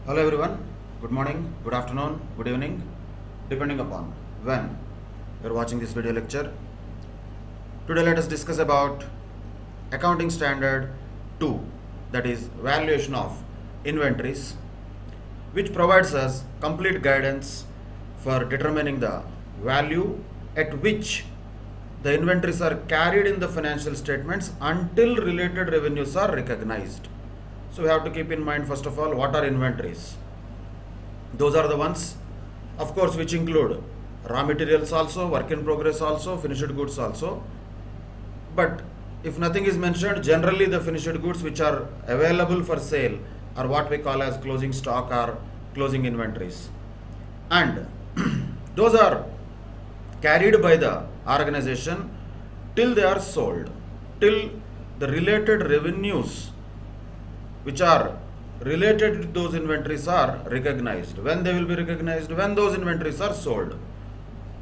Hello everyone, good morning, good afternoon, good evening, depending upon when you're watching this video lecture. Today let us discuss about accounting standard 2, that is valuation of inventories, which provides us complete guidance for determining the value at which the inventories are carried in the financial statements until related revenues are recognized. So we have to keep in mind, first of all, what are inventories. Those are the ones, of course, which include raw materials also, work in progress also, finished goods also. But if nothing is mentioned, generally the finished goods which are available for sale are what we call as closing stock or closing inventories. And those are carried by the organization till they are sold, till the related revenues which are related to those inventories are recognized. When they will be recognized? When those inventories are sold.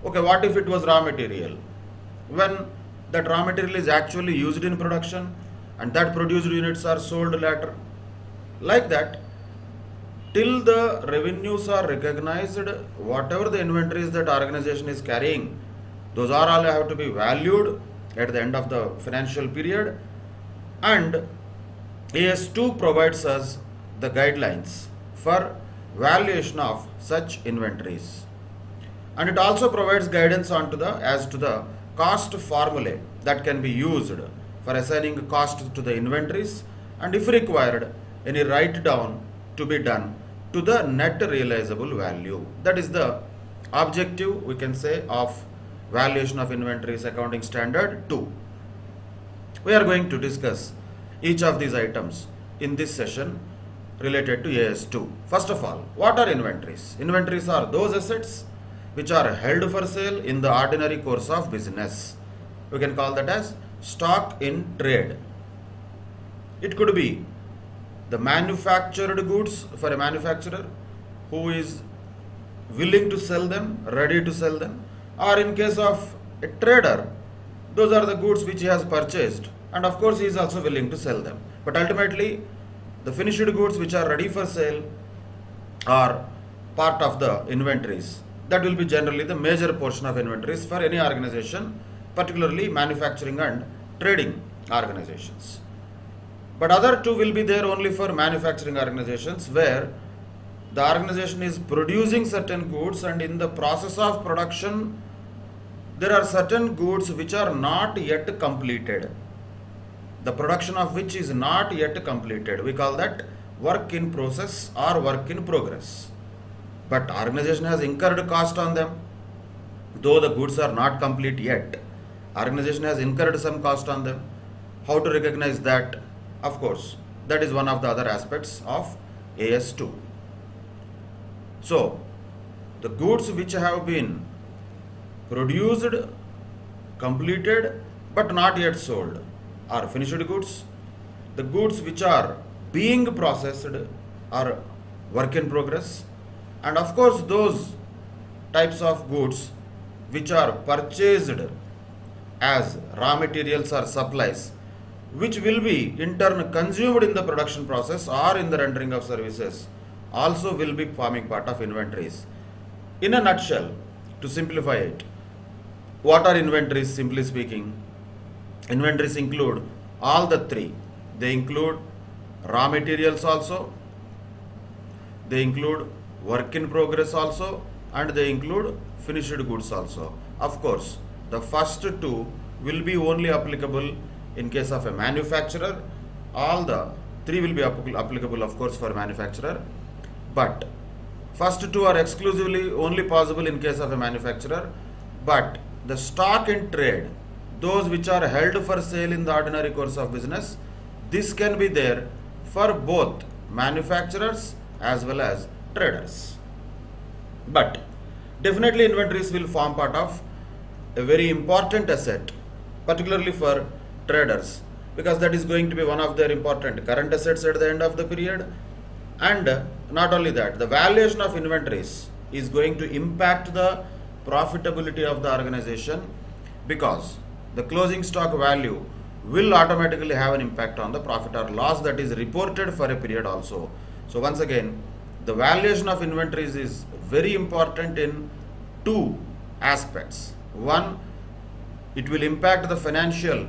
Okay, what if it was raw material? When that raw material is actually used in production and that produced units are sold later. Like that, till the revenues are recognized, whatever the inventories that organization is carrying, those are all have to be valued at the end of the financial period. And AS2 provides us the guidelines for valuation of such inventories. And it also provides guidance as to the cost formulae that can be used for assigning cost to the inventories, and if required, any write down to be done to the net realizable value. That is the objective, we can say, of valuation of inventories accounting standard 2. We are going to discuss each of these items in this session related to AS2. First of all, what are inventories? Inventories are those assets which are held for sale in the ordinary course of business. We can call that as stock in trade. It could be the manufactured goods for a manufacturer who is willing to sell them, ready to sell them, or in case of a trader, those are the goods which he has purchased and of course he is also willing to sell them. But ultimately, the finished goods which are ready for sale are part of the inventories. That will be generally the major portion of inventories for any organization, particularly manufacturing and trading organizations. But other two will be there only for manufacturing organizations, where the organization is producing certain goods and in the process of production there are certain goods which are not yet completed. The production of which is not yet completed. We call that work in process or work in progress. But organization has incurred cost on them, though the goods are not complete yet. Organization has incurred some cost on them. How to recognize that? Of course, that is one of the other aspects of AS2. So, the goods which have been produced, completed, but not yet sold are finished goods. The goods which are being processed are work in progress. And of course, those types of goods which are purchased as raw materials or supplies, which will be in turn consumed in the production process or in the rendering of services, also will be forming part of inventories. In a nutshell, to simplify it, what are inventories? Simply speaking, inventories include all the three. They include raw materials also, they include work in progress also, and they include finished goods also. Of course, the first two will be only applicable in case of a manufacturer. All the three will be applicable, of course, for manufacturer. But first two are exclusively only possible in case of a manufacturer. But the stock in trade, those which are held for sale in the ordinary course of business, this can be there for both manufacturers as well as traders. But definitely inventories will form part of a very important asset, particularly for traders, because that is going to be one of their important current assets at the end of the period. And not only that, the valuation of inventories is going to impact the profitability of the organization, because the closing stock value will automatically have an impact on the profit or loss that is reported for a period also. So once again, the valuation of inventories is very important in two aspects. One, it will impact the financial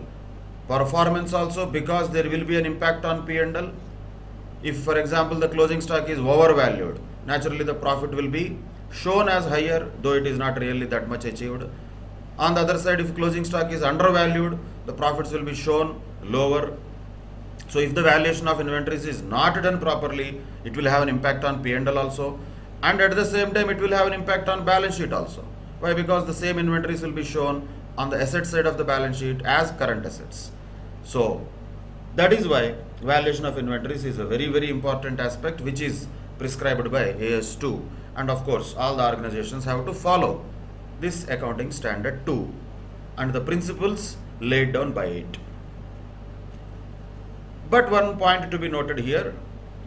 performance also, because there will be an impact on P&L. If, for example, the closing stock is overvalued, naturally the profit will be shown as higher, though it is not really that much achieved. On the other side, if closing stock is undervalued, the profits will be shown lower. So if the valuation of inventories is not done properly, it will have an impact on P&L also, and at the same time it will have an impact on balance sheet also. Why? Because the same inventories will be shown on the asset side of the balance sheet as current assets. So that is why valuation of inventories is a very, very important aspect, which is prescribed by AS2, and of course all the organizations have to follow this accounting standard 2 and the principles laid down by it. But one point to be noted here,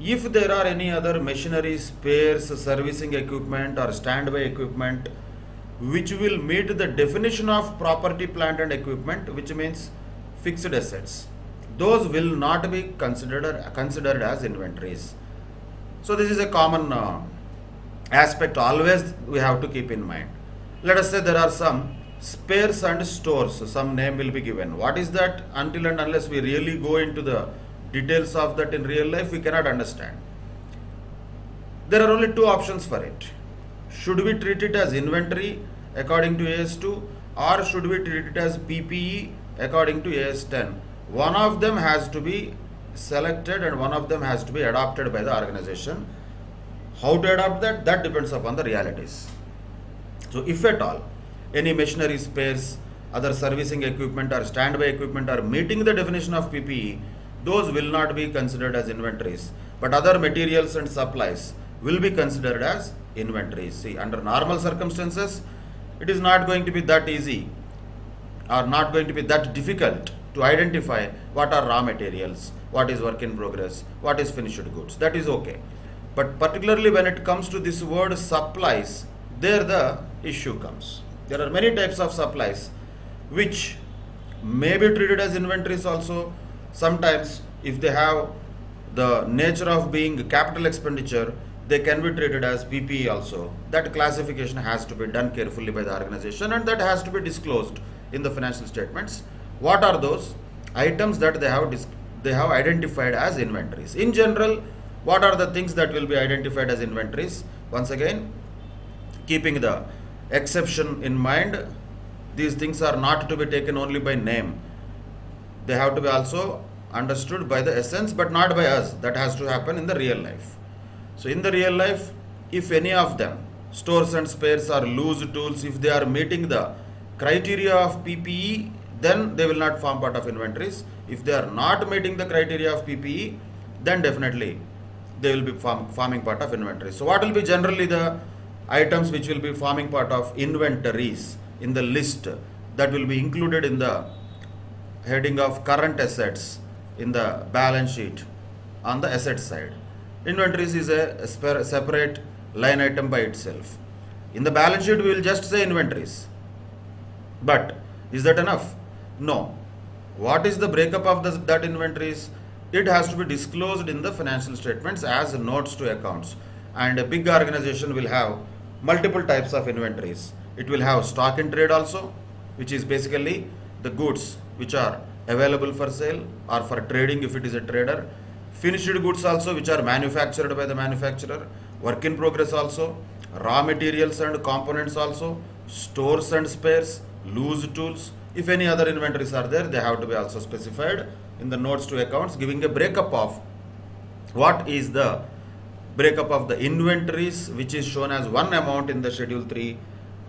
if there are any other machinery, spares, servicing equipment or standby equipment which will meet the definition of property, plant and equipment, which means fixed assets, those will not be considered as inventories. So this is a common aspect always we have to keep in mind. Let us say there are some spares and stores, some name will be given. What is that? Until and unless we really go into the details of that in real life, we cannot understand. There are only two options for it. Should we treat it as inventory according to AS2, or should we treat it as PPE according to AS10? One of them has to be selected and one of them has to be adopted by the organization. How to adopt that? That depends upon the realities. So if at all any machinery, spares, other servicing equipment or standby equipment are meeting the definition of PPE, those will not be considered as inventories, but other materials and supplies will be considered as inventories. See, under normal circumstances, it is not going to be that easy or not going to be that difficult to identify what are raw materials, what is work in progress, what is finished goods. That is okay. But particularly when it comes to this word supplies, there the issue comes. There are many types of supplies which may be treated as inventories also. Sometimes if they have the nature of being capital expenditure, they can be treated as PPE also. That classification has to be done carefully by the organization, and that has to be disclosed in the financial statements. What are those items that they have identified as inventories? In general, what are the things that will be identified as inventories? Once again, keeping the exception in mind, these things are not to be taken only by name. They have to be also understood by the essence, but not by us. That has to happen in the real life. So in the real life, if any of them, stores and spares or loose tools, if they are meeting the criteria of PPE, then they will not form part of inventories. If they are not meeting the criteria of PPE, then definitely they will be forming part of inventories. So what will be generally the items which will be forming part of inventories in the list that will be included in the heading of current assets in the balance sheet on the asset side? Inventories is a separate line item by itself. In the balance sheet, we will just say inventories. But is that enough? No. What is the breakup of that inventories? It has to be disclosed in the financial statements as notes to accounts. And a big organization will have multiple types of inventories. It will have stock in trade also, which is basically the goods which are available for sale or for trading if it is a trader. Finished goods also, which are manufactured by the manufacturer. Work in progress also. Raw materials and components also. Stores and spares. Loose tools. If any other inventories are there, they have to be also specified in the notes to accounts, giving a breakup of what is the breakup of the inventories, which is shown as one amount in the schedule 3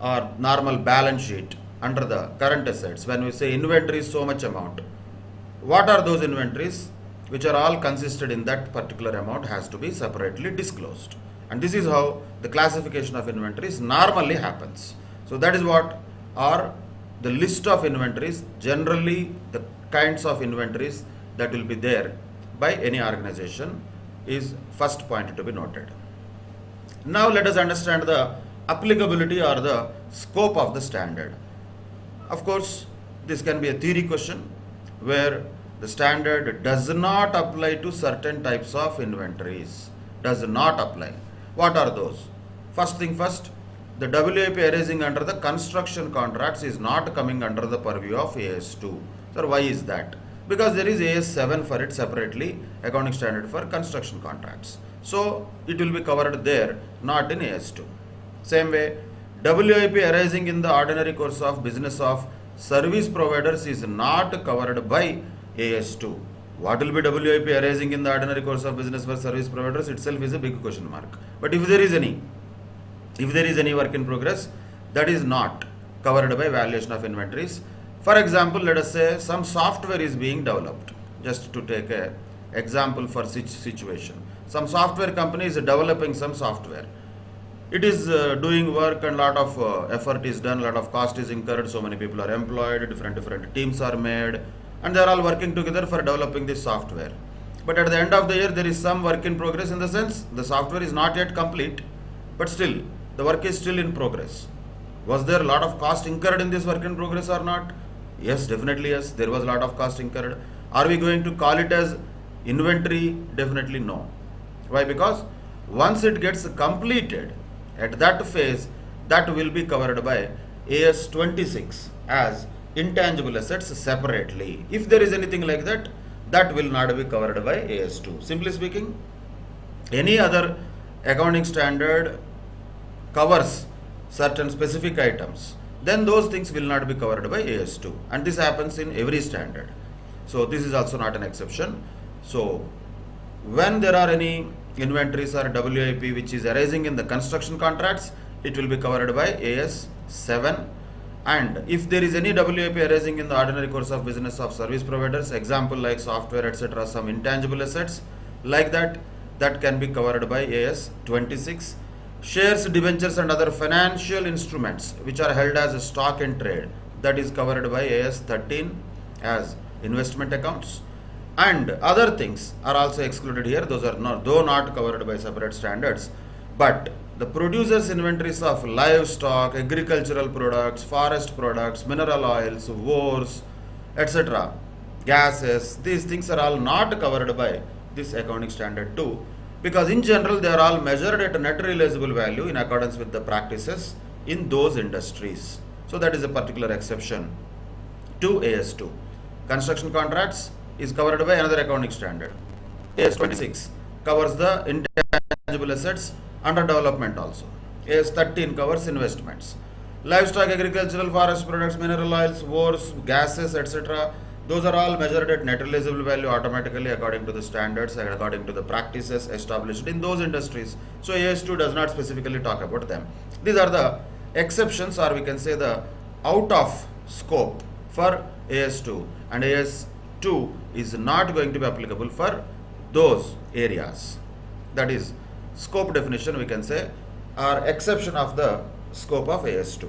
or normal balance sheet under the current assets. When we say inventory is so much amount, what are those inventories which are all consisted in that particular amount has to be separately disclosed. And this is how the classification of inventories normally happens. So that is what are the list of inventories, generally the kinds of inventories that will be there by any organization is first point to be noted. Now let us understand the applicability or the scope of the standard. Of course, this can be a theory question where the standard does not apply to certain types of inventories. Does not apply. What are those? First thing first, the WIP arising under the construction contracts is not coming under the purview of AS2. So why is that? Because there is AS7 for it separately, accounting standard for construction contracts. So it will be covered there, not in AS2. Same way, WIP arising in the ordinary course of business of service providers is not covered by AS2. What will be WIP arising in the ordinary course of business for service providers itself is a big question mark. But if there is any work in progress, that is not covered by valuation of inventories. For example, let us say some software is being developed. Just to take an example for such situation. Some software company is developing some software. It is doing work and lot of effort is done, lot of cost is incurred, so many people are employed, different teams are made, and they are all working together for developing this software. But at the end of the year, there is some work in progress, in the sense the software is not yet complete, but still the work is still in progress. Was there a lot of cost incurred in this work in progress or not? Yes, definitely yes, there was a lot of cost incurred. Are we going to call it as inventory? Definitely no. Why? Because once it gets completed, at that phase, that will be covered by AS26 as intangible assets separately. If there is anything like that, that will not be covered by AS2. Simply speaking, any other accounting standard covers certain specific items, then those things will not be covered by AS2. And this happens in every standard. So this is also not an exception. So when there are any inventories or WIP which is arising in the construction contracts, it will be covered by AS7. And if there is any WIP arising in the ordinary course of business of service providers, example like software, etc., some intangible assets like that, that can be covered by AS26. Shares, debentures and other financial instruments which are held as a stock in trade, that is covered by AS13 as investment accounts. And other things are also excluded here. Those are not, though not covered by separate standards. But the producers' inventories of livestock, agricultural products, forest products, mineral oils, ores, etc., gases, these things are all not covered by this accounting standard 2, because in general they are all measured at a net realizable value in accordance with the practices in those industries. So that is a particular exception to AS2. Construction contracts is covered by another accounting standard. AS26 covers the intangible assets under development also. AS13 covers investments. Livestock, agricultural, forest products, mineral oils, ores, gases, etc., those are all measured at net realizable value automatically according to the standards and according to the practices established in those industries. So AS2 does not specifically talk about them. These are the exceptions, or we can say the out of scope for AS2, and AS2 is not going to be applicable for those areas. That is scope definition, we can say, or exception of the scope of AS2.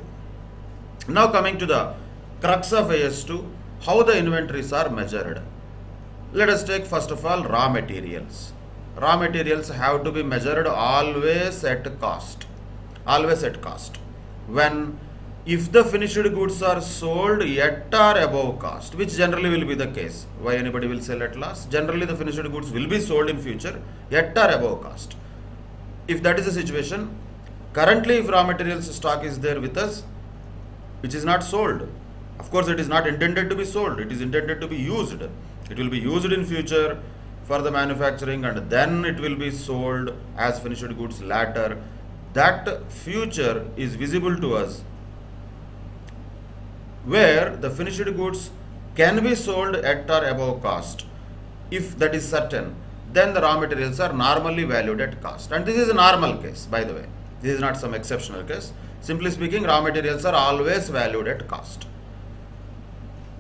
Now coming to the crux of AS2, how the inventories are measured. Let us take first of all raw materials. Raw materials have to be measured always at cost. Always at cost. If the finished goods are sold at or above cost, which generally will be the case. Why anybody will sell at loss? Generally the finished goods will be sold in future at or above cost. If that is the situation, currently if raw materials stock is there with us, which is not sold, of course it is not intended to be sold, it is intended to be used. It will be used in future for the manufacturing, and then it will be sold as finished goods later. That future is visible to us, where the finished goods can be sold at or above cost. If that is certain, then the raw materials are normally valued at cost. And this is a normal case, by the way. This is not some exceptional case. Simply speaking, raw materials are always valued at cost.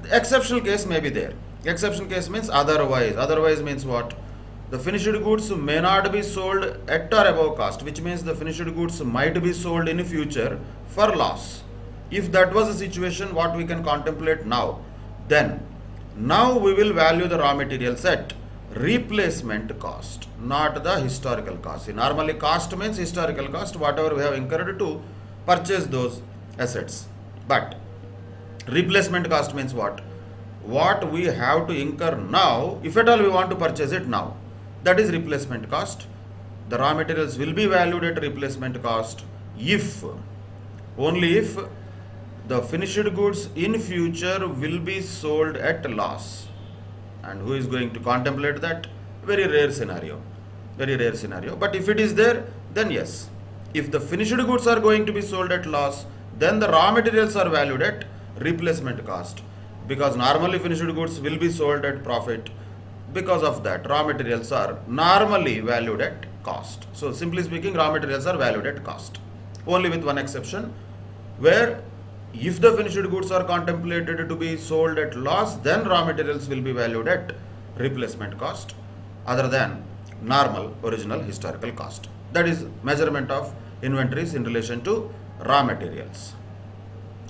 The exceptional case may be there. Exception case means otherwise. Otherwise means what? The finished goods may not be sold at or above cost, which means the finished goods might be sold in future for loss. If that was the situation, what we can contemplate now, then now we will value the raw materials at replacement cost, not the historical cost. Normally cost means historical cost, whatever we have incurred to purchase those assets. But replacement cost means what? What we have to incur now, if at all we want to purchase it now. That is replacement cost. the raw materials will be valued at replacement cost if, only if, the finished goods in future will be sold at loss. And who is going to contemplate that? Very rare scenario. Very rare scenario. But if it is there, then yes. If the finished goods are going to be sold at loss, then the raw materials are valued at replacement cost. Because normally finished goods will be sold at profit. Because of that, raw materials are normally valued at cost. So simply speaking, raw materials are valued at cost. Only with one exception, where if the finished goods are contemplated to be sold at loss, then raw materials will be valued at replacement cost other than normal original historical cost. That is measurement of inventories in relation to raw materials.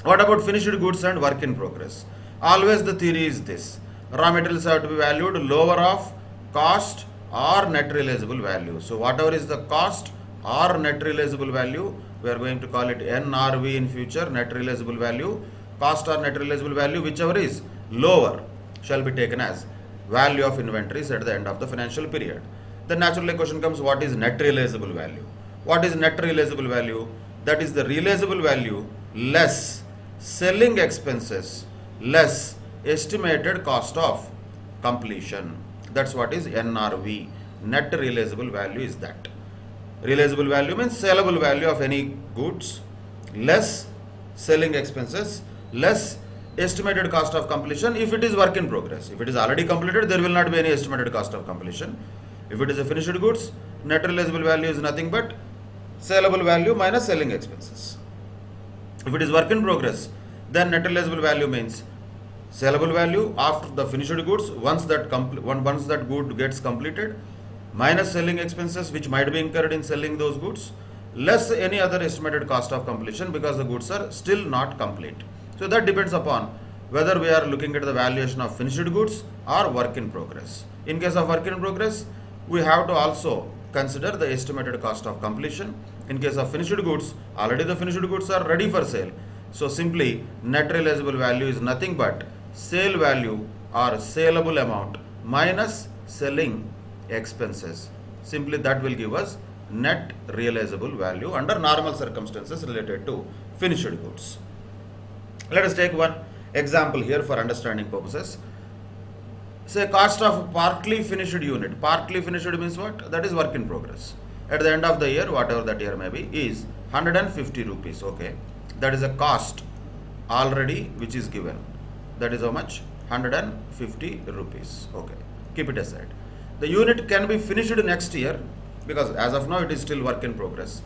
What about finished goods and work in progress? Always the theory is this: raw materials have to be valued lower of cost or net realizable value. So whatever is the cost or net realizable value, we are going to call it NRV in future, net realizable value. Cost or net realizable value, whichever is lower, shall be taken as value of inventories at the end of the financial period. Then naturally question comes, what is net realizable value? What is net realizable value? That is the realizable value less selling expenses less estimated cost of completion. That's what is NRV. Net realizable value is that. Realizable value means saleable value of any goods less selling expenses less estimated cost of completion if it is work in progress. If it is already completed, there will not be any estimated cost of completion. If it is a finished goods, net realizable value is nothing but saleable value minus selling expenses. If it is work in progress, then net realizable value means saleable value after the finished goods once that good gets completed minus selling expenses which might be incurred in selling those goods less any other estimated cost of completion because the goods are still not complete. So that depends upon whether we are looking at the valuation of finished goods or work in progress. In case of work in progress, we have to also consider the estimated cost of completion. In case of finished goods, already the finished goods are ready for sale. So simply net realizable value is nothing but sale value or saleable amount minus selling expenses. Simply that will give us net realizable value under normal circumstances related to finished goods. Let us take one example here for understanding purposes. Say cost of partly finished unit. Partly finished means what? That is work in progress. At the end of the year, whatever that year may be, is 150 rupees. Okay. That is a cost already which is given. That is how much? 150 rupees. Okay. Keep it aside. The unit can be finished next year because as of now it is still work in progress.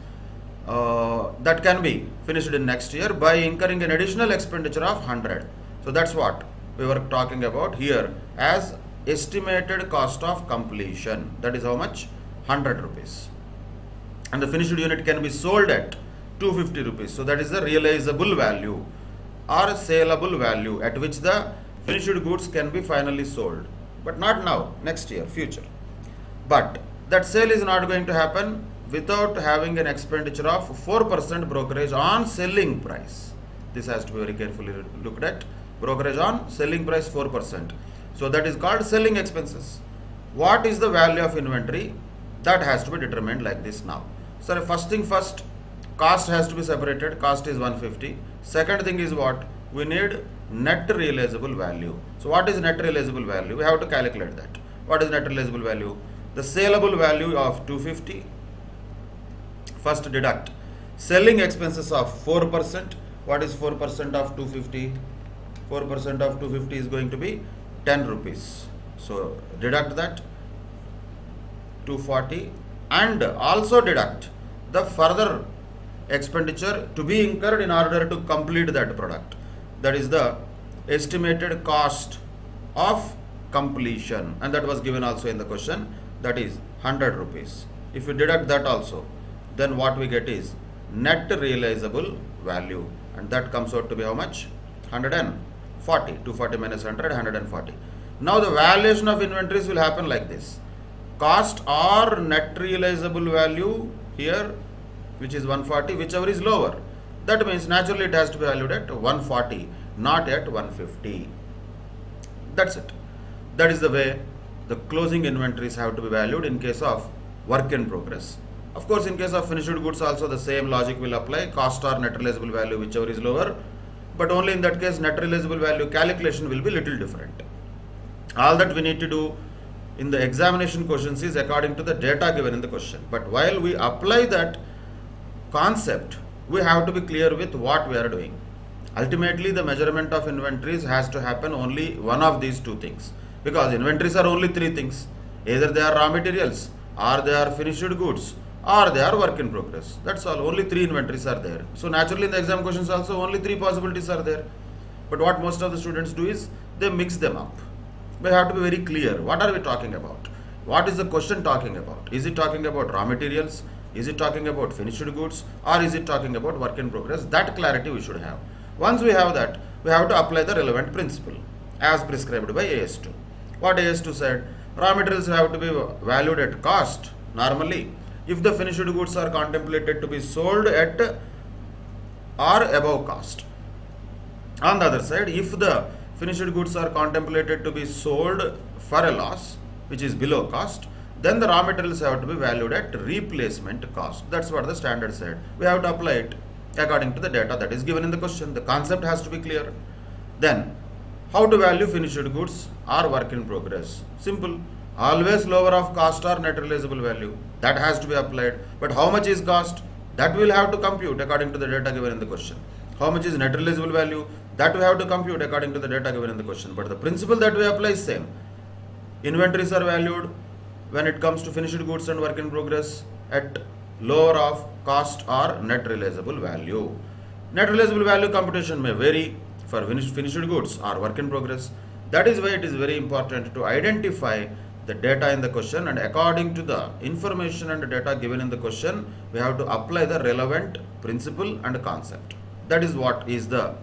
That can be finished in next year by incurring an additional expenditure of 100. So that's what we were talking about here as estimated cost of completion. That is how much? 100 rupees. And the finished unit can be sold at 250 rupees. So that is the realizable value or saleable value at which the finished goods can be finally sold. But not now, next year, future. But that sale is not going to happen without having an expenditure of 4% brokerage on selling price. This has to be very carefully looked at. Brokerage on selling price 4%. So that is called selling expenses. What is the value of inventory? That has to be determined like this now. So first thing first, cost has to be separated. Cost is 150. Second thing is what? We need net realizable value. So what is net realizable value? We have to calculate that. What is net realizable value? The saleable value of 250. First deduct selling expenses of 4%. What is 4% of 250? 4% of 250 is going to be 10 rupees. So deduct that 240 and also deduct the further expenditure to be incurred in order to complete that product. That is the estimated cost of completion, and that was given also in the question, that is 100 rupees. If you deduct that also, then what we get is net realizable value, and that comes out to be how much? 140. 240 minus 100, 140. Now the valuation of inventories will happen like this. Cost or net realizable value here, which is 140, whichever is lower. That means naturally it has to be valued at 140, not at 150. That's it. That is the way the closing inventories have to be valued in case of work in progress. Of course, in case of finished goods also the same logic will apply, cost or net realizable value, whichever is lower, but only in that case net realizable value calculation will be little different. All that we need to do in the examination questions is according to the data given in the question. But while we apply that concept, we have to be clear with what we are doing. Ultimately, the measurement of inventories has to happen only one of these two things, because inventories are only three things. Either they are raw materials, or they are finished goods, or they are work in progress. That's all. Only three inventories are there. So naturally in the exam questions also only three possibilities are there. But what most of the students do is they mix them up. We have to be very clear. What are we talking about? What is the question talking about? Is it talking about raw materials? Is it talking about finished goods? Or is it talking about work in progress? That clarity we should have. Once we have that, we have to apply the relevant principle as prescribed by AS2. What AS2 said? Raw materials have to be valued at cost normally if the finished goods are contemplated to be sold at or above cost. On the other side, if the finished goods are contemplated to be sold for a loss, which is below cost, then the raw materials have to be valued at replacement cost. That's what the standard said. We have to apply it according to the data that is given in the question. The concept has to be clear. Then, how to value finished goods or work in progress? Simple. Always lower of cost or net realizable value. That has to be applied. But how much is cost? That we will have to compute according to the data given in the question. How much is net realizable value? That we have to compute according to the data given in the question. But the principle that we apply is same. Inventories are valued when it comes to finished goods and work in progress at lower of cost or net realizable value. Net realizable value computation may vary for finished goods or work in progress. That is why it is very important to identify the data in the question, and according to the information and data given in the question, we have to apply the relevant principle and concept. That is what is the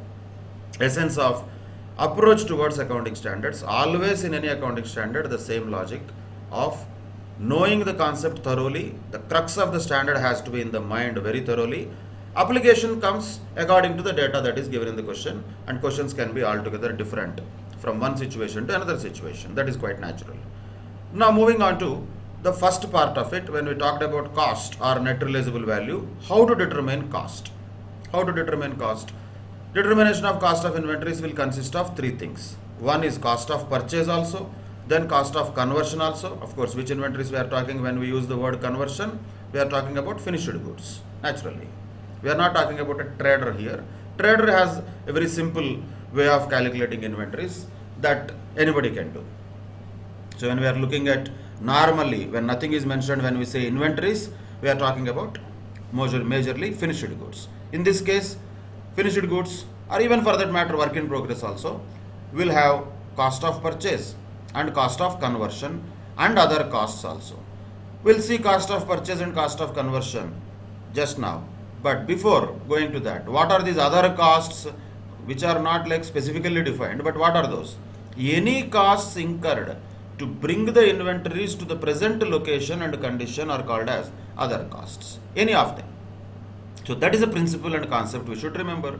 essence of approach towards accounting standards. Always in any accounting standard, the same logic of knowing the concept thoroughly, the crux of the standard has to be in the mind very thoroughly. Application comes according to the data that is given in the question, and questions can be altogether different from one situation to another situation. That is quite natural. Now moving on to the first part of it, when we talked about cost or net realizable value, how to determine cost. How to determine cost? Determination of cost of inventories will consist of three things. One is cost of purchase also, then cost of conversion also. Of course, which inventories we are talking when we use the word conversion? We are talking about finished goods, naturally. We are not talking about a trader here. Trader has a very simple way of calculating inventories that anybody can do. So when we are looking at normally, when nothing is mentioned, when we say inventories, we are talking about majorly finished goods. In this case, finished goods, or even for that matter work in progress also, will have cost of purchase and cost of conversion and other costs also. We'll see cost of purchase and cost of conversion just now. But before going to that, what are these other costs which are not like specifically defined, but what are those? Any costs incurred to bring the inventories to the present location and condition are called as other costs. Any of them. So that is a principle and concept we should remember.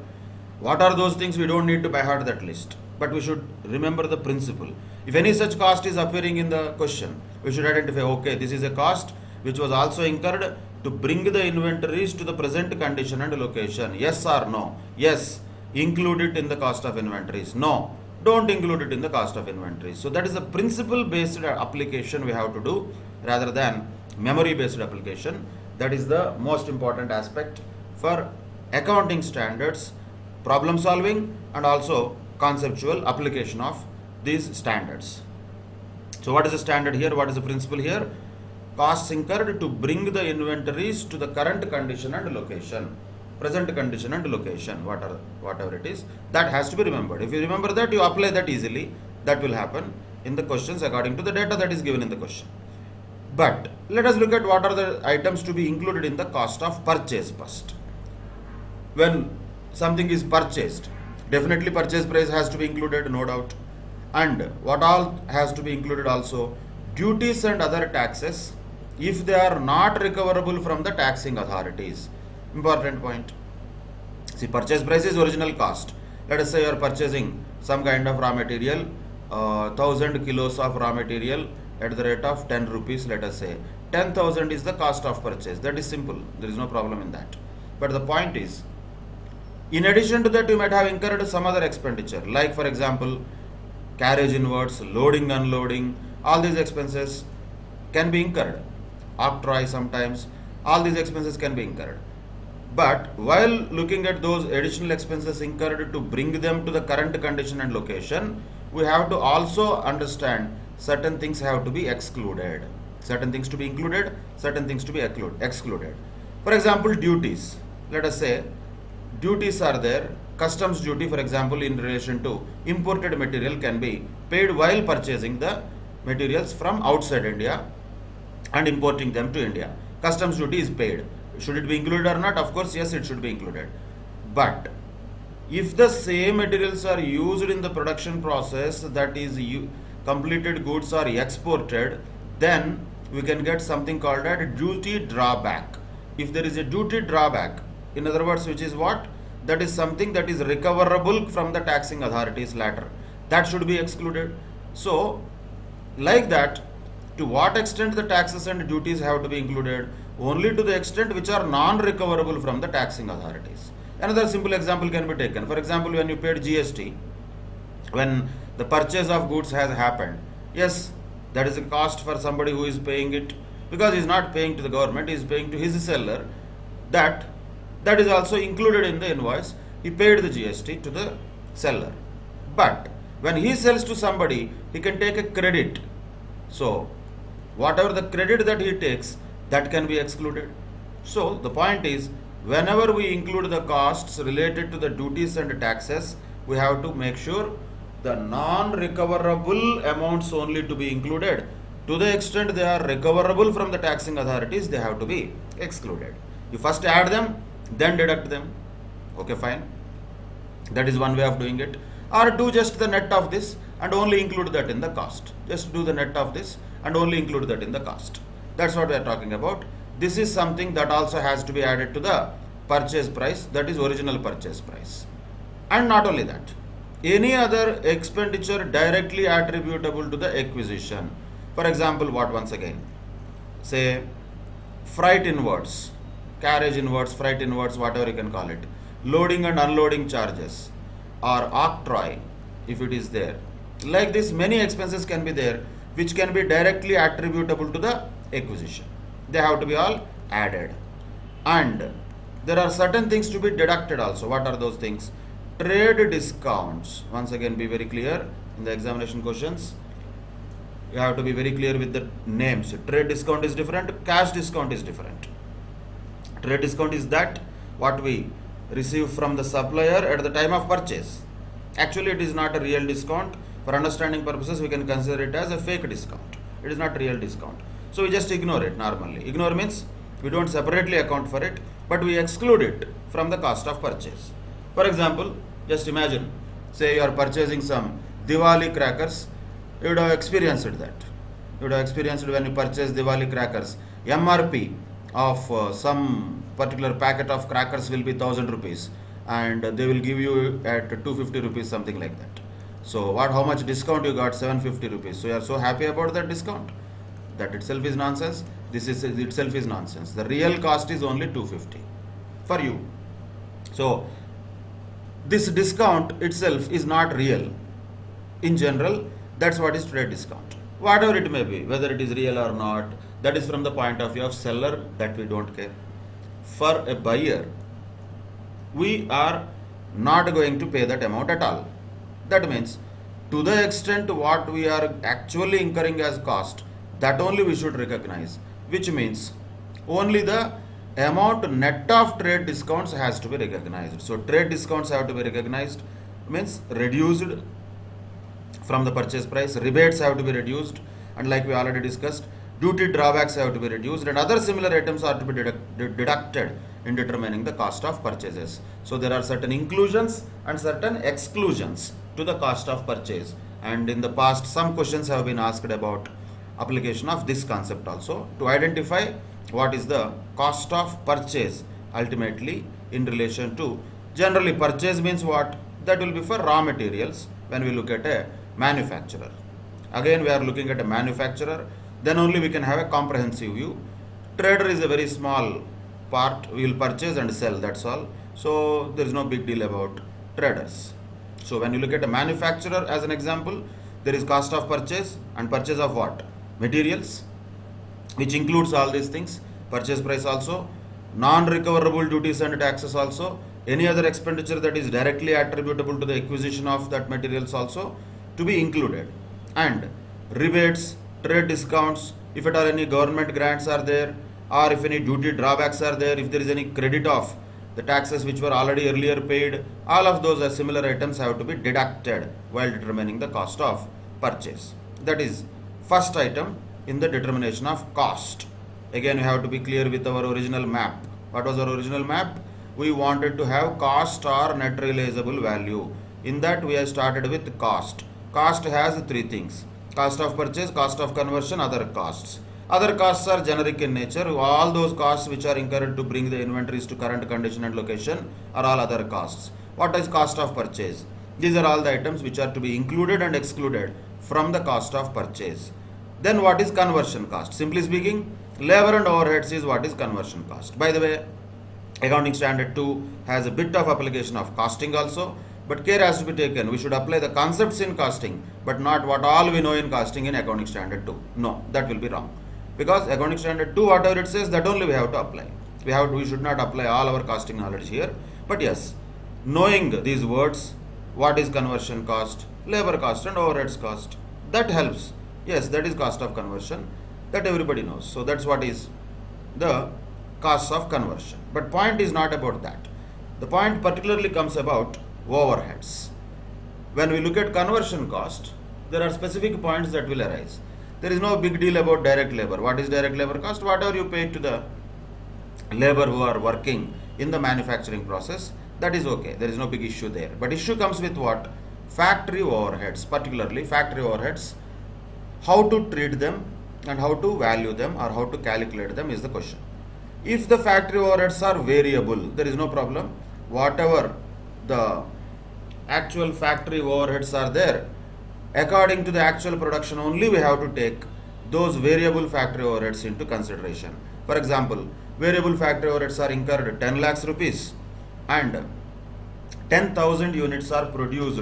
What are those things? We don't need to by heart that list, but we should remember the principle. If any such cost is appearing in the question, we should identify, okay, this is a cost which was also incurred to bring the inventories to the present condition and location. Yes or no? Yes, include it in the cost of inventories. No, don't include it in the cost of inventories. So that is a principle based application we have to do rather than memory based application. That is the most important aspect for accounting standards, problem solving, and also conceptual application of these standards. So what is the standard here? What is the principle here? Costs incurred to bring the inventories to the current condition and location, present condition and location, whatever it is, that has to be remembered. If you remember that, you apply that easily. That will happen in the questions according to the data that is given in the question. But let us look at what are the items to be included in the cost of purchase first. When something is purchased, definitely purchase price has to be included, no doubt. And what all has to be included also? Duties and other taxes, if they are not recoverable from the taxing authorities. Important point. See, purchase price is original cost. Let us say you are purchasing some kind of raw material, 1000 kilos of raw material at the rate of 10 rupees, let us say. 10,000 is the cost of purchase. That is simple. There is no problem in that. But the point is, in addition to that, you might have incurred some other expenditure, like for example, carriage inwards, loading, unloading, all these expenses can be incurred. Octroi sometimes, all these expenses can be incurred. But while looking at those additional expenses incurred to bring them to the current condition and location, we have to also understand certain things have to be excluded. Certain things to be included, certain things to be excluded. For example, duties. Let us say duties are there. Customs duty, for example, in relation to imported material can be paid while purchasing the materials from outside India and importing them to India. Customs duty is paid. Should it be included or not? Of course, yes, it should be included. But if the same materials are used in the production process, that is, completed goods are exported, then we can get something called a duty drawback. If there is a duty drawback, in other words, which is what? That is something that is recoverable from the taxing authorities later. That should be excluded. So, like that, to what extent the taxes and duties have to be included? Only to the extent which are non-recoverable from the taxing authorities. Another simple example can be taken. For example, when you paid GST, when the purchase of goods has happened, yes, that is a cost for somebody who is paying it, because he is not paying to the government, he is paying to his seller. That is also included in the invoice. He paid the GST to the seller. But when he sells to somebody, he can take a credit. So, whatever the credit that he takes, that can be excluded. So, the point is, whenever we include the costs related to the duties and taxes, we have to make sure the non-recoverable amounts only to be included. To the extent they are recoverable from the taxing authorities, they have to be excluded. You first add them, then deduct them. Okay, fine. That is one way of doing it. Or do just the net of this and only include that in the cost. Just do the net of this and only include that in the cost. That's what we are talking about. This is something that also has to be added to the purchase price, that is original purchase price. And not only that, any other expenditure directly attributable to the acquisition. For example, what once again? Say freight inwards, carriage inwards, freight inwards, whatever you can call it. Loading and unloading charges or octroi, if it is there. Like this, many expenses can be there which can be directly attributable to the acquisition. They have to be all added. And there are certain things to be deducted also. What are those things? Trade discounts. Once again, be very clear in the examination questions. You have to be very clear with the names. Trade discount is different, cash discount is different. Trade discount is that what we receive from the supplier at the time of purchase. Actually, it is not a real discount. For understanding purposes, we can consider it as a fake discount. It is not real discount. So we just ignore it normally. Ignore means we don't separately account for it, but we exclude it from the cost of purchase. For example, just imagine, say you are purchasing some Diwali crackers. You would have experienced that. You would have experienced when you purchase Diwali crackers. MRP of some particular packet of crackers will be 1000 rupees and they will give you at 250 rupees, something like that. So how much discount you got? 750 rupees. So you are so happy about that discount. That itself is nonsense. This is itself is nonsense. The real cost is only 250 for you. So this discount itself is not real. In general, that's what is trade discount. Whatever it may be, whether it is real or not, that is from the point of view of seller, that we don't care. For a buyer, we are not going to pay that amount at all. That means, to the extent what we are actually incurring as cost, that only we should recognize, which means only the amount net of trade discounts has to be recognized. So trade discounts have to be recognized, means reduced from the purchase price, rebates have to be reduced, and like we already discussed, duty drawbacks have to be reduced, and other similar items are to be deducted in determining the cost of purchases. So there are certain inclusions and certain exclusions to the cost of purchase, and in the past some questions have been asked about application of this concept also to identify what is the cost of purchase ultimately in relation to, generally purchase means what? That will be for raw materials when we look at a manufacturer. Again, we are looking at a manufacturer. then only we can have a comprehensive view. Trader is a very small part, we will purchase and sell, that's all. So there is no big deal about traders. So when you look at a manufacturer as an example, there is cost of purchase, and purchase of what? Materials, which includes all these things, purchase price also, non-recoverable duties and taxes also, any other expenditure that is directly attributable to the acquisition of that materials also to be included, and rebates, trade discounts, if at all any government grants are there, or if any duty drawbacks are there, if there is any credit of the taxes which were already earlier paid, all of those are similar items have to be deducted while determining the cost of purchase. That is first item in the determination of cost. Again, we have to be clear with our original map. What was our original map? We wanted to have cost or net realizable value. In that we have started with cost. Cost has three things: cost of purchase, cost of conversion, other costs. Other costs are generic in nature. All those costs which are incurred to bring the inventories to current condition and location are all other costs. What is cost of purchase? These are all the items which are to be included and excluded from the cost of purchase. Then what is conversion cost? Simply speaking, labor and overheads is what is conversion cost. By the way, Accounting Standard 2 has a bit of application of costing also, but care has to be taken. We should apply the concepts in costing, but not what all we know in costing in Accounting Standard 2. No, that will be wrong. Because Accounting Standard 2, whatever it says, that only we have to apply. We should not apply all our costing knowledge here. But yes, knowing these words, what is conversion cost, labor cost and overheads cost, that helps. Yes, that is cost of conversion, that everybody knows. So that's what is the cost of conversion. But point is not about that. The point particularly comes about overheads. When we look at conversion cost, there are specific points that will arise. There is no big deal about direct labor. What is direct labor cost? Whatever you pay to the labor who are working in the manufacturing process, that is okay. There is no big issue there. But issue comes with what? Factory overheads, particularly factory overheads. How to treat them and how to value them or how to calculate them is the question. If the factory overheads are variable, there is no problem. Whatever the actual factory overheads are there, according to the actual production only we have to take those variable factory overheads into consideration. For example, variable factory overheads are incurred 10 lakhs rupees and 10,000 units are produced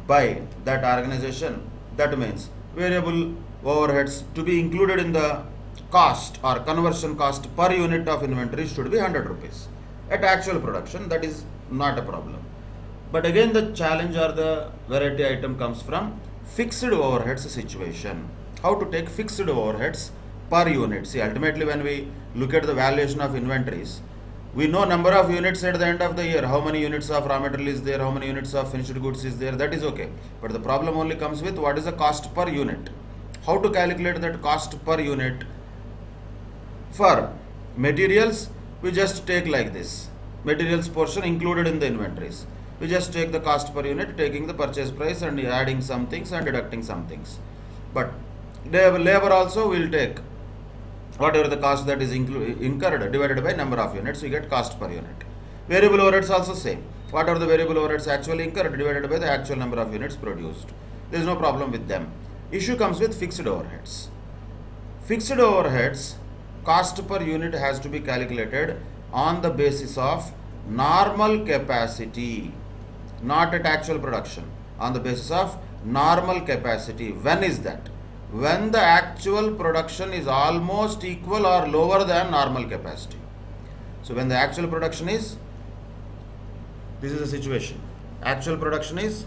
by that organization. That means variable overheads to be included in the cost or conversion cost per unit of inventory should be 100 rupees. At actual production, that is not a problem. But again, the challenge or the variety item comes from fixed overheads situation. How to take fixed overheads per unit? See, ultimately when we look at the valuation of inventories, we know number of units at the end of the year, how many units of raw material is there, how many units of finished goods is there, that is okay. But the problem only comes with what is the cost per unit. How to calculate that cost per unit? For materials, we just take like this. Materials portion included in the inventories. We just take the cost per unit, taking the purchase price and adding some things and deducting some things. But labor also will take whatever the cost that is incurred divided by number of units, we get cost per unit. Variable overheads also same. What are the variable overheads actually incurred divided by the actual number of units produced. There is no problem with them. Issue comes with fixed overheads. Fixed overheads, cost per unit has to be calculated on the basis of normal capacity, not at actual production, on the basis of normal capacity. When is that? When the actual production is almost equal or lower than normal capacity. So when the actual production is, this is the situation, actual production is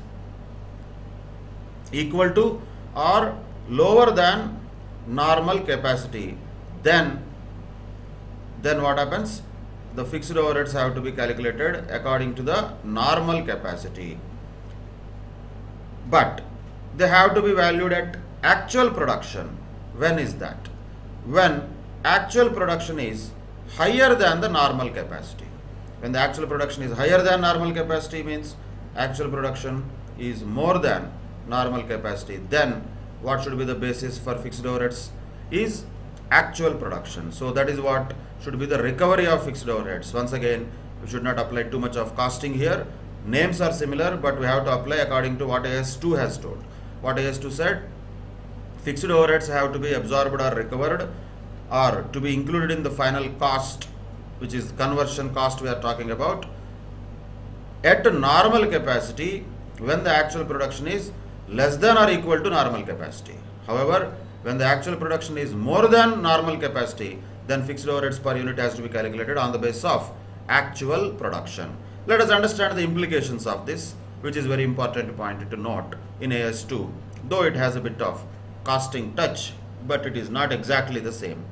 equal to or lower than normal capacity, then what happens? The fixed overheads have to be calculated according to the normal capacity. But they have to be valued at actual production. When is that? When actual production is higher than the normal capacity. When the actual production is higher than normal capacity means actual production is more than normal capacity. Then what should be the basis for fixed overheads is actual production. So that is what should be the recovery of fixed overheads. Once again, we should not apply too much of costing here. Names are similar, but we have to apply according to what AS2 has told. What AS2 said? fixed overheads have to be absorbed or recovered or to be included in the final cost, which is conversion cost we are talking about, at normal capacity when the actual production is less than or equal to normal capacity. However, when the actual production is more than normal capacity, then fixed overheads per unit has to be calculated on the basis of actual production. Let us understand the implications of this, which is very important point to note in AS2, though it has a bit of costing touch, but it is not exactly the same.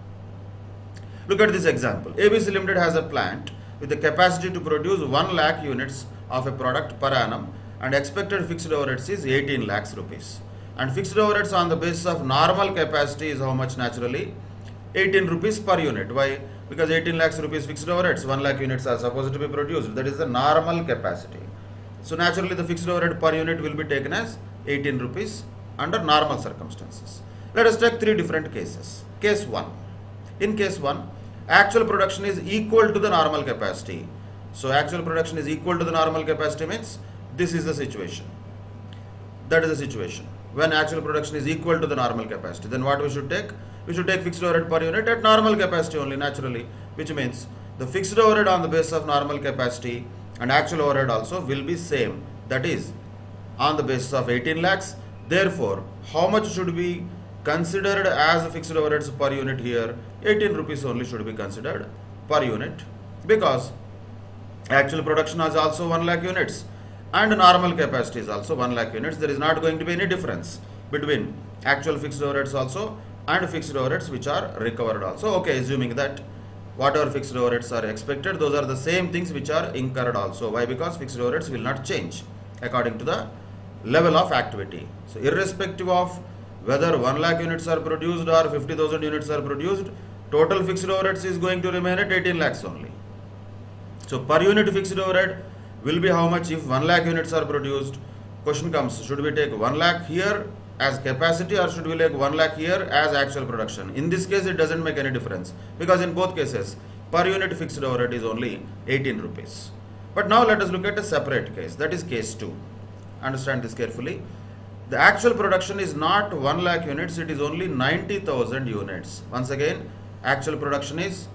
Look at this example. ABC Limited has a plant with the capacity to produce 1 lakh units of a product per annum, and expected fixed overheads is 18 lakhs rupees. And fixed overheads on the basis of normal capacity is how much naturally? 18 rupees per unit. Why? Because 18 lakhs rupees fixed overheads, 1 lakh units are supposed to be produced. That is the normal capacity. So naturally the fixed overhead per unit will be taken as 18 rupees under normal circumstances. Let us take 3 different cases. Case 1. In case 1, actual production is equal to the normal capacity. So actual production is equal to the normal capacity means this is the situation. That is the situation. When actual production is equal to the normal capacity, then what we should take? We should take fixed overhead per unit at normal capacity only, naturally, which means the fixed overhead on the basis of normal capacity and actual overhead also will be same. That is on the basis of 18 lakhs. Therefore, how much should be considered as fixed overheads per unit here? 18 rupees only should be considered per unit, because actual production is also 1 lakh units and normal capacity is also 1 lakh units. There is not going to be any difference between actual fixed overheads also and fixed overheads which are recovered also. Okay, assuming that whatever fixed overheads are expected, those are the same things which are incurred also. Why? Because fixed overheads will not change according to the level of activity. So irrespective of whether 1 lakh units are produced or 50,000 units are produced, total fixed overheads is going to remain at 18 lakhs only. So per unit fixed overhead will be how much if 1 lakh units are produced? Question comes, should we take 1 lakh here as capacity or should we take 1 lakh here as actual production? In this case it doesn't make any difference, because in both cases per unit fixed overhead is only 18 rupees. But now let us look at a separate case, that is case 2. Understand this carefully. The actual production is not 1 lakh units, it is only 90,000 units. Once again, actual production is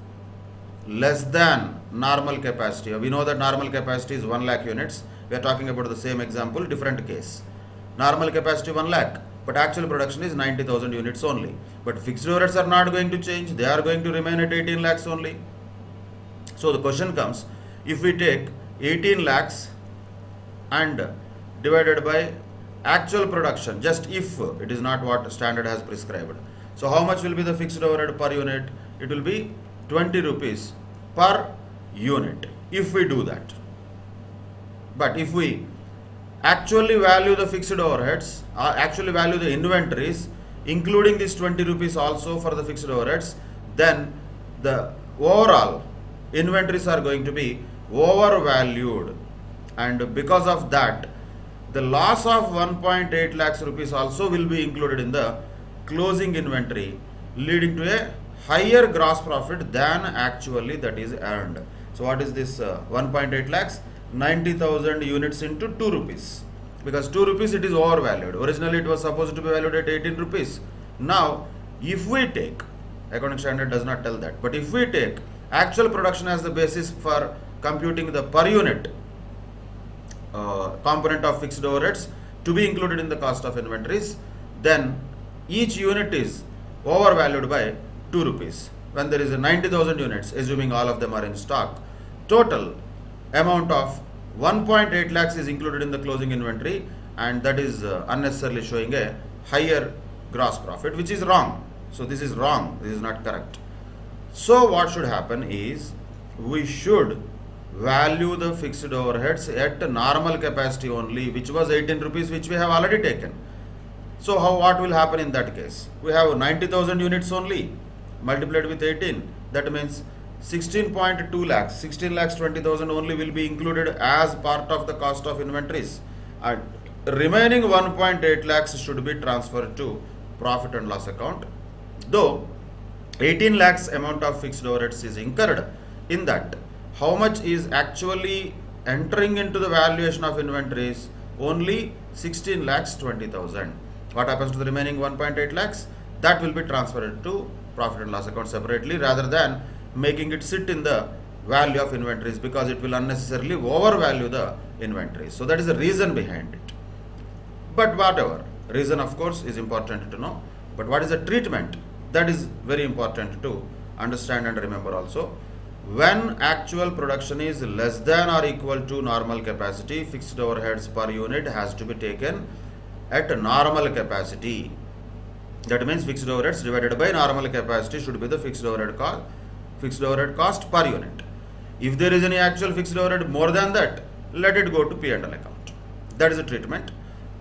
less than normal capacity. We know that normal capacity is 1 lakh units. We are talking about the same example, different case. Normal capacity 1 lakh, but actual production is 90,000 units only. But fixed overheads are not going to change, they are going to remain at 18 lakhs only. So the question comes, if we take 18 lakhs and divided by actual production, just if, it is not what standard has prescribed. So how much will be the fixed overhead per unit? It will be 20 rupees per unit if we do that. But if we actually value the fixed overheads, actually value the inventories, including this 20 rupees also for the fixed overheads, then the overall inventories are going to be overvalued, and because of that the loss of 1.8 lakhs rupees also will be included in the closing inventory, leading to a higher gross profit than actually that is earned. So what is this 1.8 lakhs? 90,000 units into 2 rupees, because 2 rupees it is overvalued. Originally it was supposed to be valued at 18 rupees. Now if we take, accounting standard does not tell that, but if we take actual production as the basis for computing the per unit component of fixed overheads to be included in the cost of inventories, then each unit is overvalued by 2 rupees. When there is a 90,000 units, assuming all of them are in stock, total amount of 1.8 lakhs is included in the closing inventory, and that is unnecessarily showing a higher gross profit, which is wrong. So this is wrong, this is not correct. So what should happen is, we should value the fixed overheads at normal capacity only, which was 18 rupees, which we have already taken. So what will happen in that case? We have 90,000 units only multiplied with 18, that means 16.2 lakhs, 16 lakhs 20,000 only will be included as part of the cost of inventories, and remaining 1.8 lakhs should be transferred to profit and loss account. Though 18 lakhs amount of fixed overheads is incurred, in that how much is actually entering into the valuation of inventories? Only 16 lakhs 20,000. What happens to the remaining 1.8 lakhs? That will be transferred to profit and loss account separately rather than making it sit in the value of inventories, because it will unnecessarily overvalue the inventories. So that is the reason behind it. But whatever, reason of course is important to know. But what is the treatment? That is very important to understand and remember also. When actual production is less than or equal to normal capacity, fixed overheads per unit has to be taken at normal capacity. That means fixed overheads divided by normal capacity should be the fixed overhead cost per unit. If there is any actual fixed overhead more than that, let it go to P&L account. That is the treatment.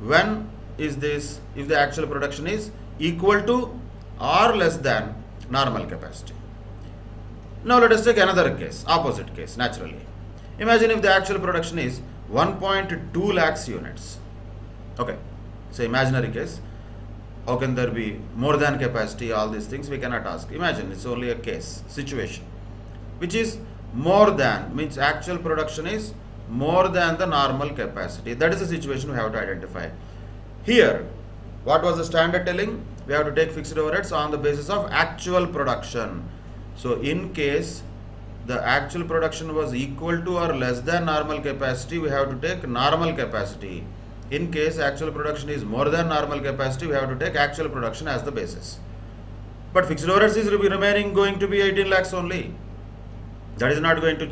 When is this? If the actual production is equal to or less than normal capacity. Now let us take another case, opposite case, naturally. Imagine if the actual production is 1.2 lakhs units. Okay, it's an imaginary case. How can there be more than capacity? All these things we cannot ask. Imagine it's only a case, situation, which is more than, means actual production is more than the normal capacity. That is the situation we have to identify. Here, what was the standard telling? We have to take fixed overheads on the basis of actual production. So in case the actual production was equal to or less than normal capacity, we have to take normal capacity. In case actual production is more than normal capacity, we have to take actual production as the basis. But fixed overheads is remaining going to be 18 lakhs only. That is not going to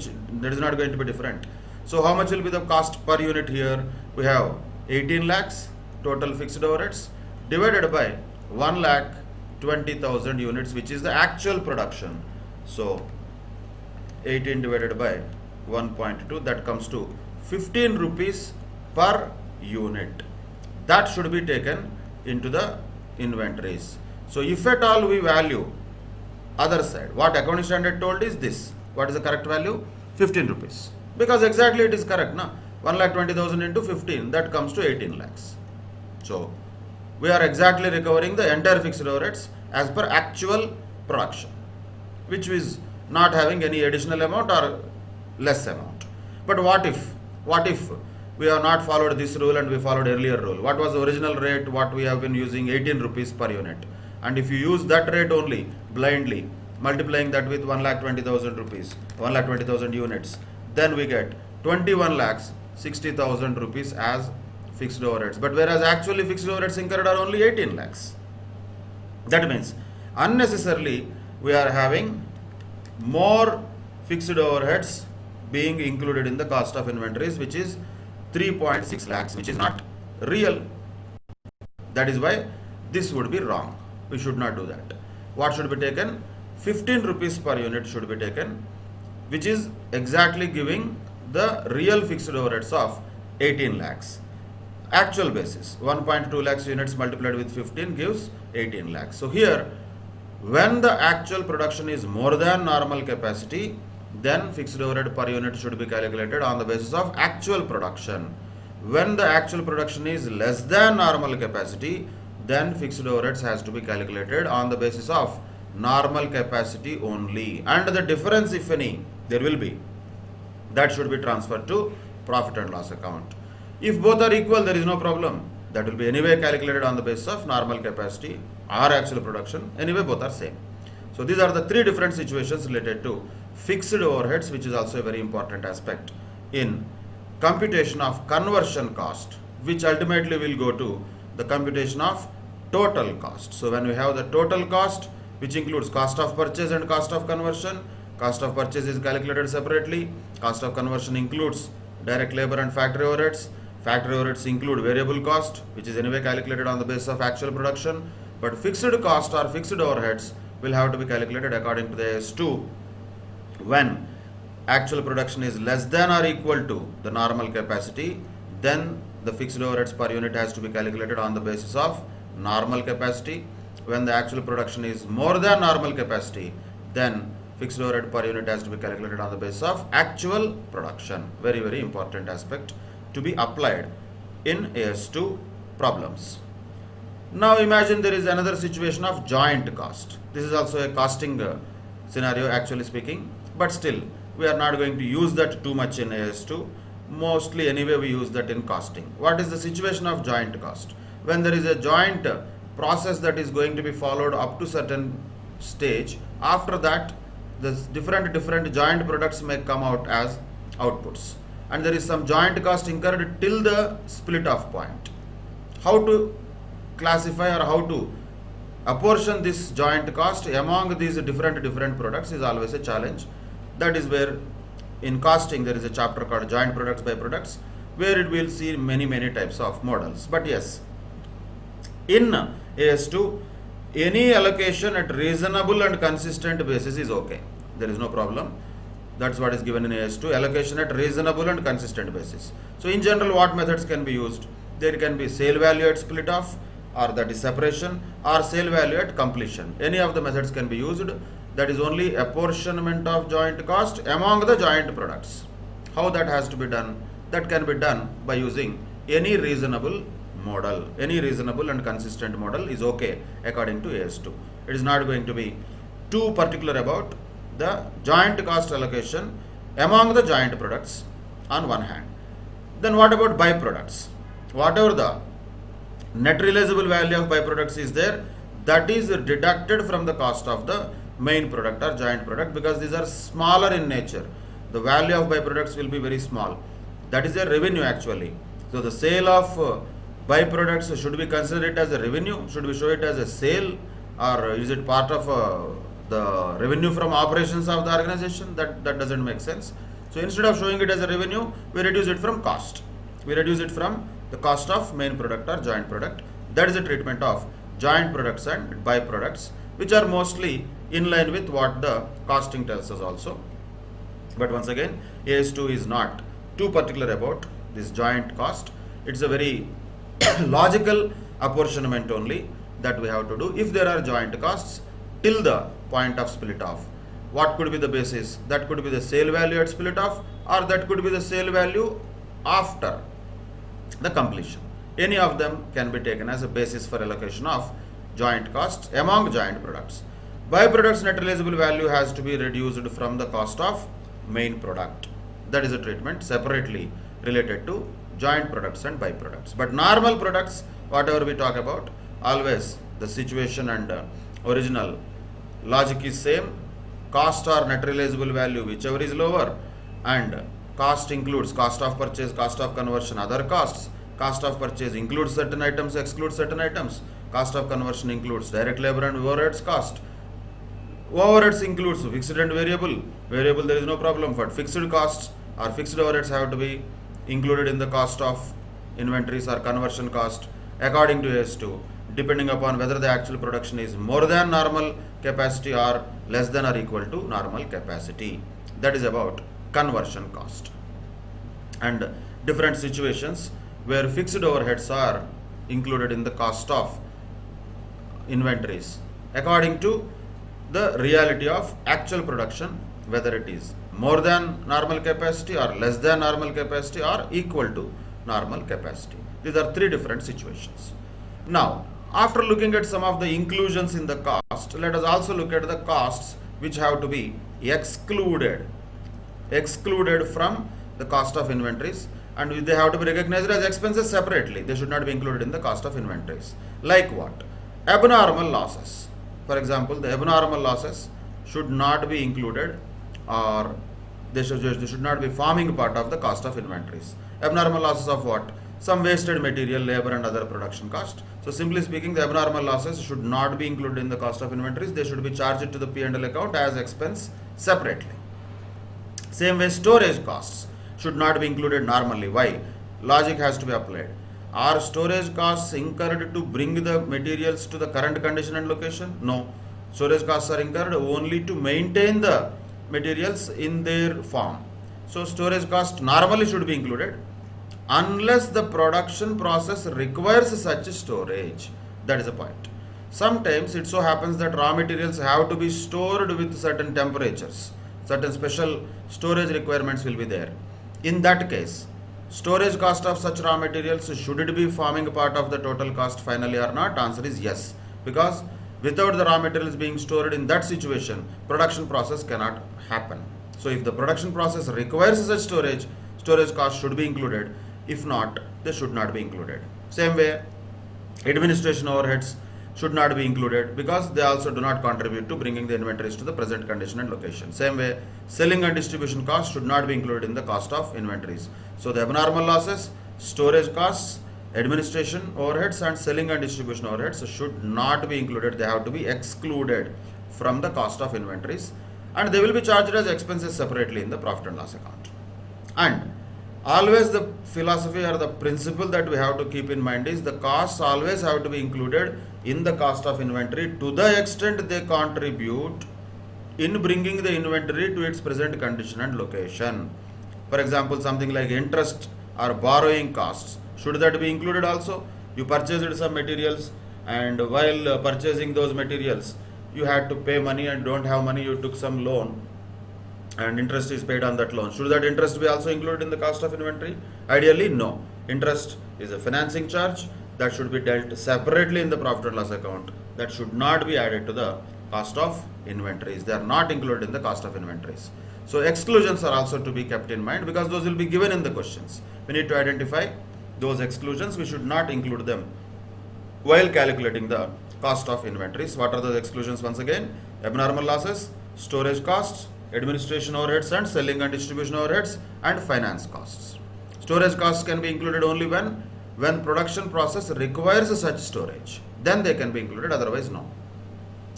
be different. So how much will be the cost per unit here? We have 18 lakhs total fixed overheads divided by 1,20,000 units, which is the actual production. So 18 divided by 1.2, that comes to 15 rupees per unit. That should be taken into the inventories. So if at all we value other side, what accounting standard told is this. What is the correct value? 15 rupees. Because exactly it is correct, na? 1,20,000 into 15, that comes to 18 lakhs. So we are exactly recovering the entire fixed overheads as per actual production, which is not having any additional amount or less amount. But what if we have not followed this rule and we followed earlier rule? What was the original rate? What we have been using, 18 rupees per unit. And if you use that rate only blindly, multiplying that with 1,20,000 rupees, 1,20,000 units, then we get 21,60,000 rupees as fixed overheads. But whereas actually fixed overheads incurred are only 18 lakhs. That means unnecessarily we are having more fixed overheads being included in the cost of inventories, which is 3.6 lakhs, which is not real. That is why this would be wrong. We should not do that. What should be taken? 15 rupees per unit should be taken, which is exactly giving the real fixed overheads of 18 lakhs. Actual basis, 1.2 lakhs units multiplied with 15 gives 18 lakhs. So here, when the actual production is more than normal capacity, then fixed overhead per unit should be calculated on the basis of actual production. When the actual production is less than normal capacity, then fixed overheads has to be calculated on the basis of normal capacity only. And the difference, if any, there will be, that should be transferred to profit and loss account. If both are equal, there is no problem. That will be anyway calculated on the basis of normal capacity or actual production. Anyway, both are same. So these are the three different situations related to fixed overheads, which is also a very important aspect in computation of conversion cost, which ultimately will go to the computation of total cost. So when we have the total cost, which includes cost of purchase and cost of conversion, cost of purchase is calculated separately, cost of conversion includes direct labor and factory overheads. Factory overheads include variable cost, which is anyway calculated on the basis of actual production, but fixed cost or fixed overheads will have to be calculated according to the AS2 when actual production is less than or equal to the normal capacity. Then the fixed overheads per unit has to be calculated on the basis of normal capacity. When the actual production is more than normal capacity, then fixed overhead per unit has to be calculated on the basis of actual production. Very, very important aspect to be applied in AS2 problems. Now imagine there is another situation of joint cost. This is also a costing scenario, actually speaking, but still we are not going to use that too much in AS2. Mostly anyway we use that in costing. What is the situation of joint cost? when there is a joint process that is going to be followed up to certain stage. After that, the different joint products may come out as outputs, and there is some joint cost incurred till the split off point. How to classify or how to apportion this joint cost among these different products is always a challenge. That is where in costing there is a chapter called joint products by products, where it will see many types of models. But yes, in AS2, any allocation at reasonable and consistent basis is okay. There is no problem. That's what is given in AS2, allocation at reasonable and consistent basis. So in general, what methods can be used? There can be sale value at split off, or that is separation, or sale value at completion. Any of the methods can be used. That is only apportionment of joint cost among the joint products. How that has to be done? That can be done by using any reasonable model. Any reasonable and consistent model is okay according to AS2. It is not going to be too particular about the joint cost allocation among the joint products on one hand. Then what about byproducts? Whatever the net realizable value of byproducts is there, that is deducted from the cost of the main product or joint product, because these are smaller in nature. The value of byproducts will be very small. That is a revenue actually. So the sale of byproducts, should we consider it as a revenue? Should we show it as a sale, or is it part of the revenue from operations of the organization? That doesn't make sense. So instead of showing it as a revenue, we reduce it from cost. We reduce it from the cost of main product or joint product. That is the treatment of joint products and byproducts, which are mostly in line with what the costing tells us also. But once again, AS2 is not too particular about this joint cost. It's a very logical apportionment only that we have to do. If there are joint costs till the point of split off, what could be the basis? That could be the sale value at split off, or that could be the sale value after the completion. Any of them can be taken as a basis for allocation of joint costs among joint products. Byproducts net realizable value has to be reduced from the cost of main product. That is a treatment separately related to joint products and byproducts. But normal products, whatever we talk about, always the situation and original logic is same. Cost or net realizable value, whichever is lower, and cost includes cost of purchase, cost of conversion, other costs. Cost of purchase includes certain items, excludes certain items. Cost of conversion includes direct labor and overheads cost. Overheads includes fixed and variable. Variable there is no problem, but fixed costs or fixed overheads have to be included in the cost of inventories or conversion cost according to AS2, depending upon whether the actual production is more than normal capacity or less than or equal to normal capacity. That is about conversion cost. And different situations where fixed overheads are included in the cost of inventories according to the reality of actual production, whether it is more than normal capacity or less than normal capacity or equal to normal capacity. These are three different situations. Now, after looking at some of the inclusions in the cost, let us also look at the costs which have to be excluded from the cost of inventories, and they have to be recognized as expenses separately. They should not be included in the cost of inventories. Like what? Abnormal losses. For example, the abnormal losses should not be included, or they should not be forming part of the cost of inventories. Abnormal losses of what? Some wasted material, labor and other production cost. So simply speaking, the abnormal losses should not be included in the cost of inventories. They should be charged to the P&L account as expense separately. Same way, storage costs should not be included normally. Why? Logic has to be applied. Are storage costs incurred to bring the materials to the current condition and location? No. Storage costs are incurred only to maintain the materials in their form. So storage cost normally should be included unless the production process requires such storage. That is the point. Sometimes it so happens that raw materials have to be stored with certain temperatures. Certain special storage requirements will be there. In that case, storage cost of such raw materials, should it be forming part of the total cost finally or not? Answer is yes, because without the raw materials being stored in that situation, production process cannot happen. So if the production process requires such storage cost should be included. If not, they should not be included. Same way, Administration overheads should not be included because they also do not contribute to bringing the inventories to the present condition and location. Same way, selling and distribution costs should not be included in the cost of inventories. So the abnormal losses, storage costs, administration overheads and selling and distribution overheads should not be included. They have to be excluded from the cost of inventories, and they will be charged as expenses separately in the profit and loss account. And always the philosophy or the principle that we have to keep in mind is the costs always have to be included in the cost of inventory to the extent they contribute in bringing the inventory to its present condition and location. For example, something like interest or borrowing costs, should that be included also? You purchased some materials, and while purchasing those materials you had to pay money and don't have money, you took some loan and interest is paid on that loan. Should that interest be also included in the cost of inventory? Ideally, no. Interest is a financing charge that should be dealt separately in the profit and loss account. That should not be added to the cost of inventories. They are not included in the cost of inventories. So exclusions are also to be kept in mind because those will be given in the questions. We need to identify those exclusions. We should not include them while calculating the cost of inventories. What are those exclusions? Once again, abnormal losses, storage costs, administration overheads and selling and distribution overheads, and finance costs. Storage costs can be included only when production process requires such storage. Then they can be included, otherwise no.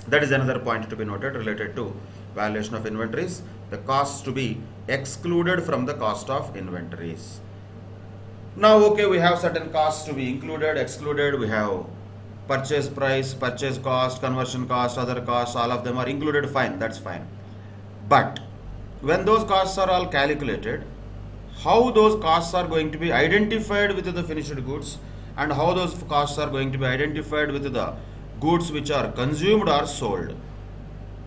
That is another point to be noted related to valuation of inventories. The costs to be excluded from the cost of inventories. Now, okay, we have certain costs to be included, excluded. We have purchase price, purchase cost, conversion cost, other costs, all of them are included, fine, that's fine. But when those costs are all calculated, how those costs are going to be identified with the finished goods and how those costs are going to be identified with the goods which are consumed or sold,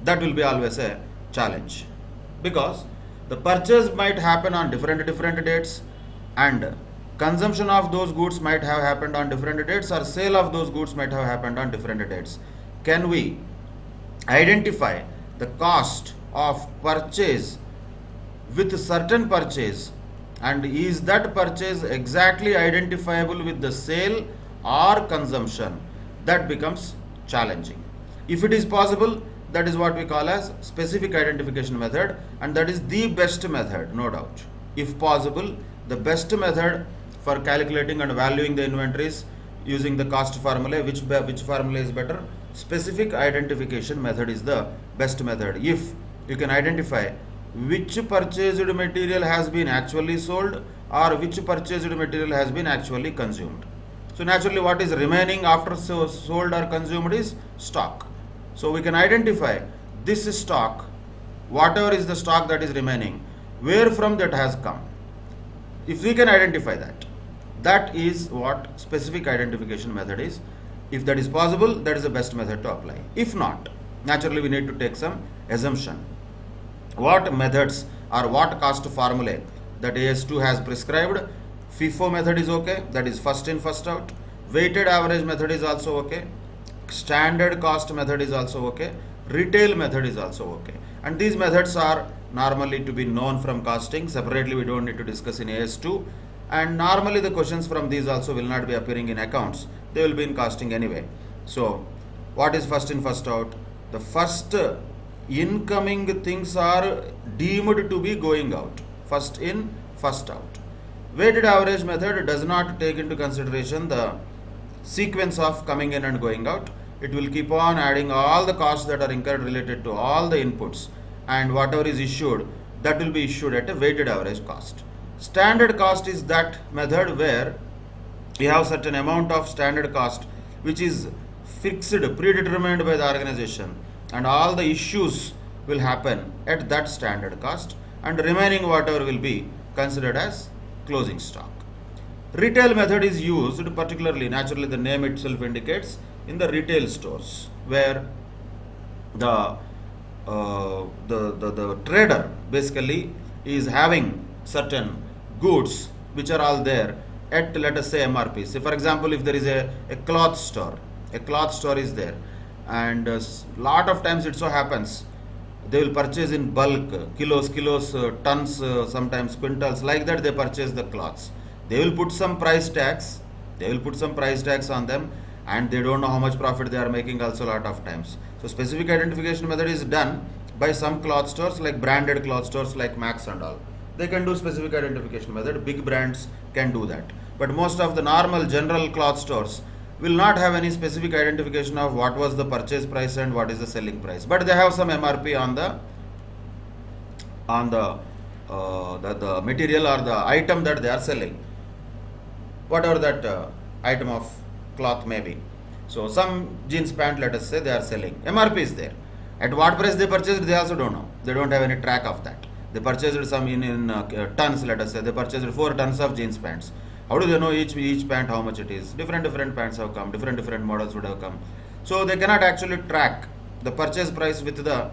that will be always a challenge, because the purchase might happen on different dates, and consumption of those goods might have happened on different dates, or sale of those goods might have happened on different dates. Can we identify the cost of purchase with certain purchase, and is that purchase exactly identifiable with the sale or consumption? That becomes challenging. If it is possible, that is what we call as specific identification method, and that is the best method, no doubt. If possible, the best method for calculating and valuing the inventories using the cost formula, which formula is better? Specific identification method is the best method. If you can identify which purchased material has been actually sold or which purchased material has been actually consumed. So naturally, what is remaining after sold or consumed is stock. So we can identify this stock, whatever is the stock that is remaining, where from that has come. If we can identify that, that is what specific identification method is. If that is possible, that is the best method to apply. If not, naturally we need to take some assumption. What methods or what cost formulae that AS2 has prescribed? FIFO method is okay, that is first in first out. Weighted average method is also okay. Standard cost method is also okay. Retail method is also okay. And these methods are normally to be known from costing. Separately, we don't need to discuss in AS2. And normally the questions from these also will not be appearing in accounts. They will be in costing anyway. So what is first in first out? The first incoming things are deemed to be going out. First in first out. Weighted average method does not take into consideration the sequence of coming in and going out. It will keep on adding all the costs that are incurred related to all the inputs, and whatever is issued, that will be issued at a weighted average cost. Standard cost is that method where we have certain amount of standard cost which is fixed, predetermined by the organization, and all the issues will happen at that standard cost, and remaining whatever will be considered as closing stock. Retail method is used particularly, naturally the name itself indicates, in the retail stores where the trader basically is having certain goods which are all there at, let us say, MRP. So for example, if there is a cloth store is there, and lot of times it so happens they will purchase in bulk, kilos, tons, sometimes quintals, like that they purchase the cloths. They will put some price tags on them, and they don't know how much profit they are making also a lot of times. So specific identification method is done by some cloth stores, like branded cloth stores like Max and all. They can do specific identification method. Big brands can do that. But most of the normal general cloth stores will not have any specific identification of what was the purchase price and what is the selling price. But they have some MRP on the material or the item that they are selling, whatever that item of cloth may be. So some jeans pant, let us say, they are selling. MRP is there. At what price they purchased, they also don't know. They don't have any track of that. They purchased some in tons, let us say. They purchased 4 tons of jeans pants. How do they know each pant how much it is? Different pants have come. Different models would have come. So they cannot actually track the purchase price with the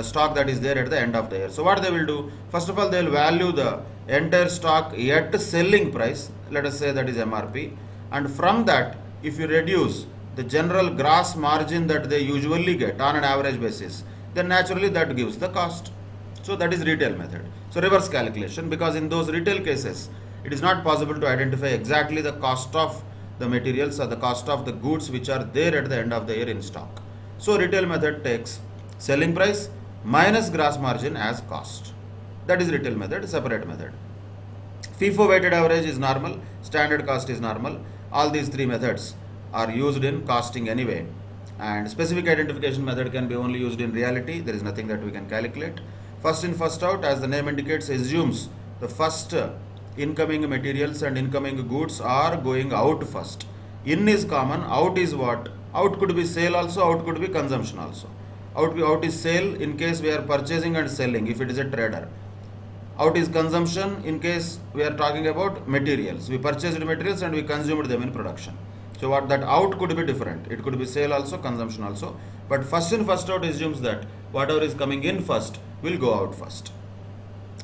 stock that is there at the end of the year. So what they will do? First of all, they will value the entire stock at selling price. Let us say that is MRP. And from that, if you reduce the general gross margin that they usually get on an average basis, then naturally that gives the cost. So that is retail method. So reverse calculation, because in those retail cases, it is not possible to identify exactly the cost of the materials or the cost of the goods which are there at the end of the year in stock. So retail method takes selling price minus gross margin as cost. That is retail method, separate method. FIFO weighted average is normal, standard cost is normal. All these 3 methods are used in costing anyway, and specific identification method can be only used in reality. There is nothing that we can calculate. First in, first out, as the name indicates, assumes the first incoming materials and incoming goods are going out first. In is common, out is what? Out could be sale also, out could be consumption also. Out is sale in case we are purchasing and selling, if it is a trader. Out is consumption in case we are talking about materials. We purchased materials and we consumed them in production. So what that out could be different. It could be sale also, consumption also. But first in, first out assumes that whatever is coming in first will go out first.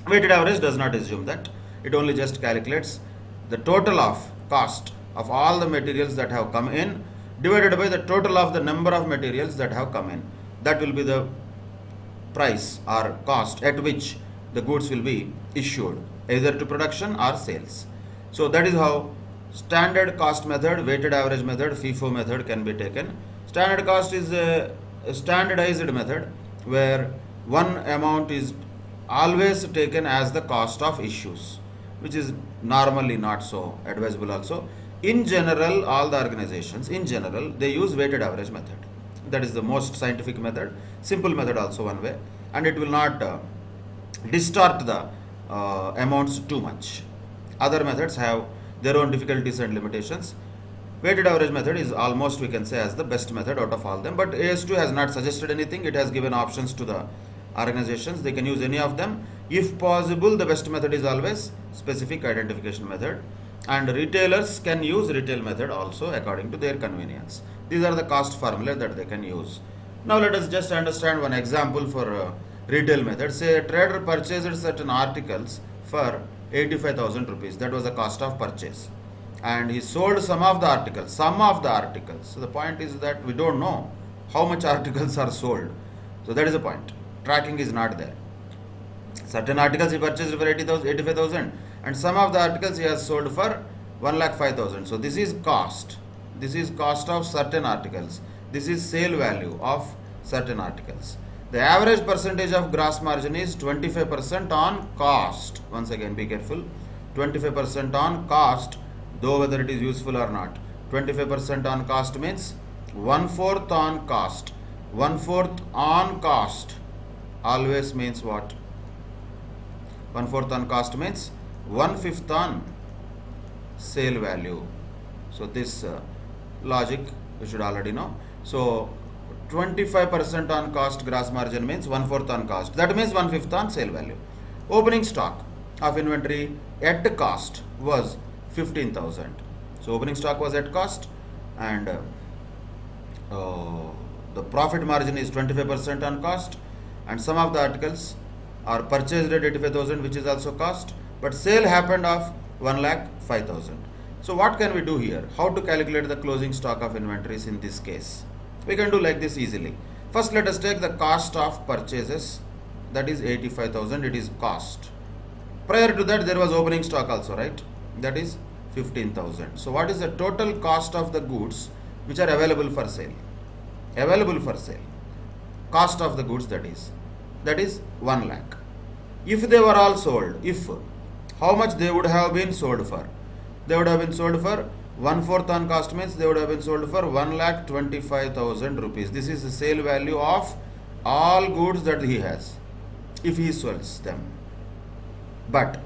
Weighted average does not assume that. It only just calculates the total of cost of all the materials that have come in divided by the total of the number of materials that have come in. That will be the price or cost at which the goods will be issued, either to production or sales. So that is how standard cost method, weighted average method, FIFO method can be taken. Standard cost is a standardized method where one amount is always taken as the cost of issues, which is normally not so advisable also. In general, all the organizations, in general, they use weighted average method. That is the most scientific method, simple method also one way, and it will not distort the amounts too much. Other methods have their own difficulties and limitations. Weighted average method is almost, we can say, as the best method out of all them, but AS2 has not suggested anything. It has given options to the organizations. They can use any of them. If possible, the best method is always specific identification method, and retailers can use retail method also according to their convenience. These are the cost formula that they can use. Now let us just understand one example for retail method. Say a trader purchased certain articles for 85,000 rupees. That was the cost of purchase, and he sold some of the articles. So the point is that we don't know how much articles are sold. So that is the point. Tracking is not there. Certain articles he purchased for 85,000, and some of the articles he has sold for 1,05,000. So this is cost. This is cost of certain articles. This is sale value of certain articles. The average percentage of gross margin is 25% on cost. Once again, be careful. 25% on cost, though whether it is useful or not. 25% on cost means 1/4 on cost. 1/4 on cost always means what? 1/4 on cost means 1/5 on sale value. So this logic you should already know. So 25% on cost gross margin means 1/4 on cost. That means 1/5 on sale value. Opening stock of inventory at cost was 15,000. So opening stock was at cost, and the profit margin is 25% on cost, and some of the articles are purchased at 85,000, which is also cost, but sale happened of 1,05,000. So what can we do here? How to calculate the closing stock of inventories in this case? We can do like this easily. First, let us take the cost of purchases, that is 85,000, it is cost. Prior to that, there was opening stock also, right? That is 15,000. So what is the total cost of the goods which are available for sale. Available for sale. Cost of the goods, that is 1 lakh. If they were all sold, how much they would have been sold for? They would have been sold for 1/4 on cost, means they would have been sold for 1,25,000 rupees. This is the sale value of all goods that he has, if he sells them. But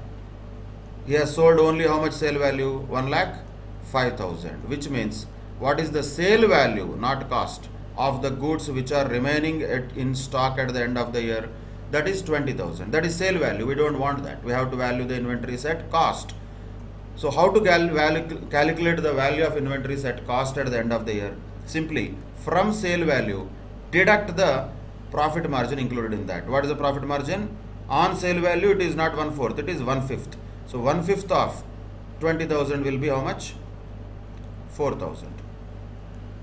he has sold only how much sale value? 1,05,000, which means what is the sale value, not cost, of the goods which are remaining in stock at the end of the year? That is 20,000. That is sale value. We don't want that. We have to value the inventories at cost. So how to calculate the value of inventories at cost at the end of the year? Simply from sale value deduct the profit margin included in that. What is the profit margin? On sale value it is not 1/4, it is 1/5. So 1/5 of 20,000 will be how much? 4,000.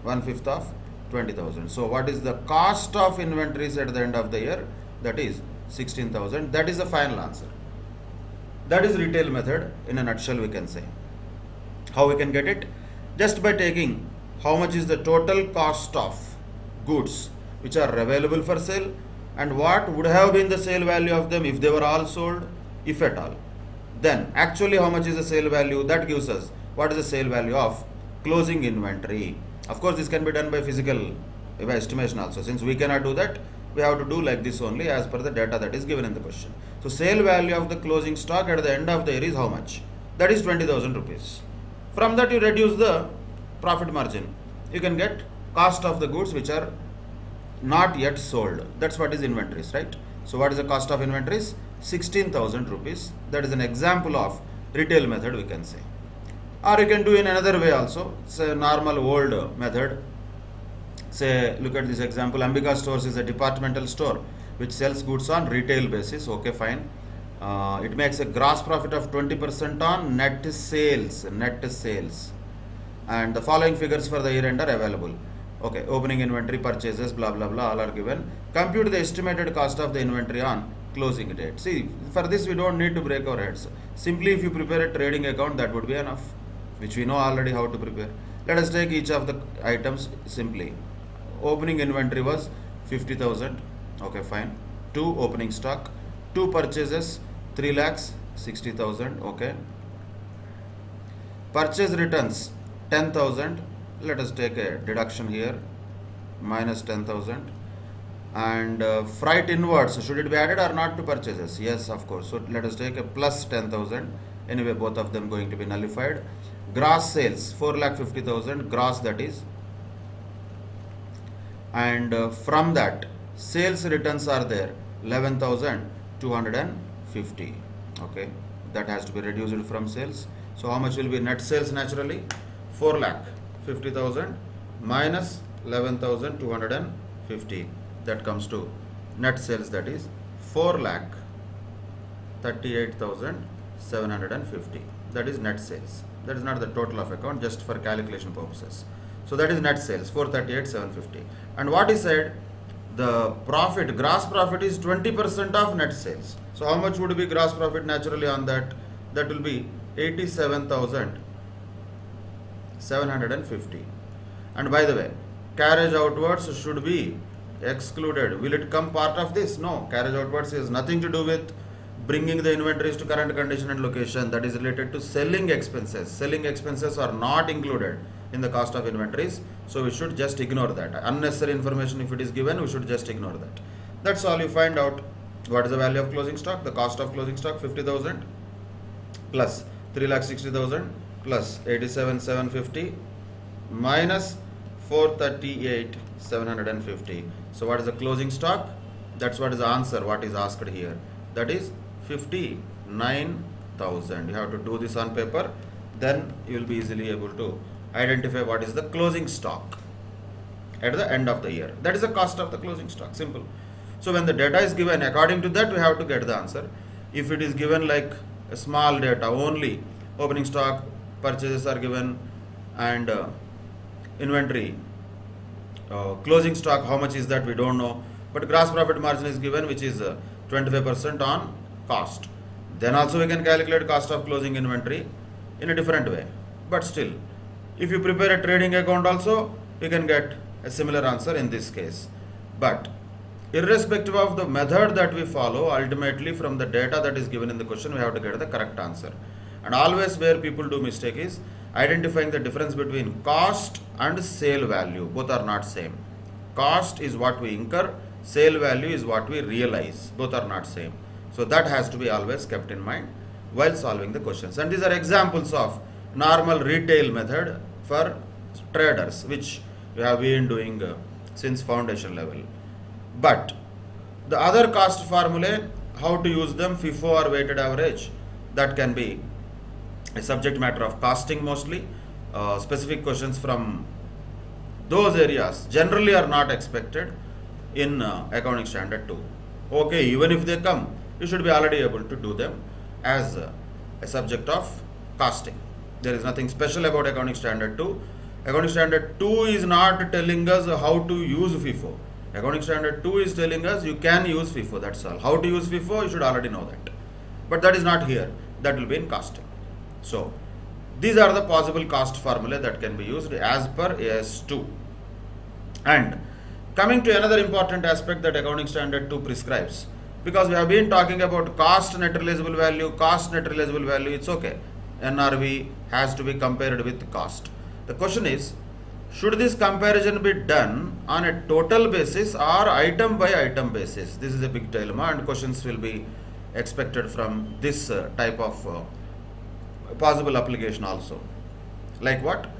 1/5 of 20,000. So what is the cost of inventories at the end of the year? That is 16,000. That is the final answer. That is retail method in a nutshell, we can say. How we can get it? Just by taking how much is the total cost of goods which are available for sale and what would have been the sale value of them if they were all sold, if at all. Then actually how much is the sale value? That gives us what is the sale value of closing inventory. Of course this can be done by physical estimation also. Since we cannot do that, we have to do like this only as per the data that is given in the question. So sale value of the closing stock at the end of the year is how much? That is 20,000 rupees. From that you reduce the profit margin. You can get cost of the goods which are not yet sold. That's what is inventories, right? So what is the cost of inventories? 16,000 rupees. That is an example of retail method, we can say. Or you can do in another way also. It's a normal old method. Say, look at this example. Ambika Stores is a departmental store which sells goods on retail basis. Okay, fine. It makes a gross profit of 20% on net sales. And the following figures for the year end are available. Okay, opening inventory, purchases, blah blah blah, all are given. Compute the estimated cost of the inventory on closing date. See, for this we don't need to break our heads. Simply if you prepare a trading account, that would be enough, which we know already how to prepare. Let us take each of the items simply. Opening inventory was 50,000. Okay, fine. 2 opening stock. 2 purchases, 3,60,000. Okay. Purchase returns 10,000. Let us take a deduction here, minus 10,000. And freight inwards, should it be added or not to purchases? Yes, of course. So let us take a plus 10,000. Anyway, both of them going to be nullified. Gross sales 4,50,000 gross, that is. And from that sales returns are there 11,250. Okay, that has to be reduced from sales. So how much will be net sales? Naturally 4,50,000 minus 11,250. That comes to net sales, that is 4,38,750. That is net sales. That is not the total of account, just for calculation purposes. So that is net sales 438,750. And what is said? The profit, gross profit is 20% of net sales. So how much would be gross profit naturally on that? That will be 87,750. And by the way, carriage outwards should be excluded. Will it come part of this? No, carriage outwards has nothing to do with bringing the inventories to current condition and location. That is related to selling expenses. Selling expenses are not included in the cost of inventories, so we should just ignore that. Unnecessary information, if it is given, we should just ignore that. That's all. You find out what is the value of closing stock. The cost of closing stock 50,000 plus 3,60,000 plus 87,750 minus 438,750. So what is the closing stock? That's what is the answer, what is asked here. That is 59,000. You have to do this on paper, then you will be easily able to identify what is the closing stock at the end of the year. That is the cost of the closing stock. Simple. So when the data is given, according to that we have to get the answer. If it is given like a small data, only opening stock, purchases are given, and inventory, closing stock, how much is that we don't know, but gross profit margin is given, which is 25% on cost. Then also we can calculate cost of closing inventory in a different way. But still, if you prepare a trading account also, you can get a similar answer in this case. But irrespective of the method that we follow, ultimately from the data that is given in the question, we have to get the correct answer. And always where people do mistake is identifying the difference between cost and sale value. Both are not same. Cost is what we incur, sale value is what we realize. Both are not same. So that has to be always kept in mind while solving the questions. And these are examples of normal retail method for traders, which we have been doing since foundation level. But the other cost formulae, how to use them, FIFO or weighted average, that can be a subject matter of costing mostly. Specific questions from those areas generally are not expected in accounting standard 2. Okay, even if they come, you should be already able to do them as a subject of costing. There is nothing special about accounting standard 2. Accounting standard 2 is not telling us how to use FIFO. Accounting standard 2 is telling us you can use FIFO, that's all. How to use FIFO, you should already know that. But that is not here. That will be in costing. So, these are the possible cost formulae that can be used as per AS2. And coming to another important aspect that accounting standard 2 prescribes, because we have been talking about cost net realizable value, it's okay. NRV has to be compared with cost. The question is, should this comparison be done on a total basis or item by item basis? This is a big dilemma, and questions will be expected from this type of possible application also. Like what?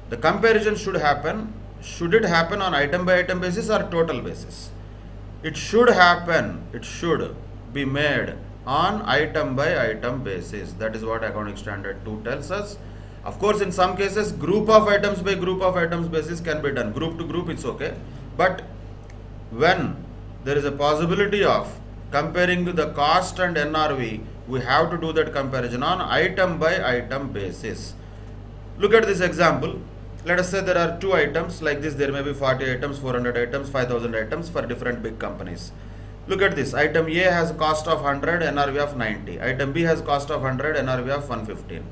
The comparison should happen. Should it happen on item by item basis or total basis? It should happen, it should be made on item by item basis. That is what accounting standard 2 tells us. Of course, in some cases, group of items by group of items basis can be done. Group to group, it's okay. But when there is a possibility of comparing the cost and NRV, we have to do that comparison on item by item basis. Look at this example. Let us say there are 2 items like this. There may be 40 items, 400 items, 5000 items for different big companies. Look at this. Item A has cost of 100, NRV of 90. Item B has cost of 100, NRV of 115.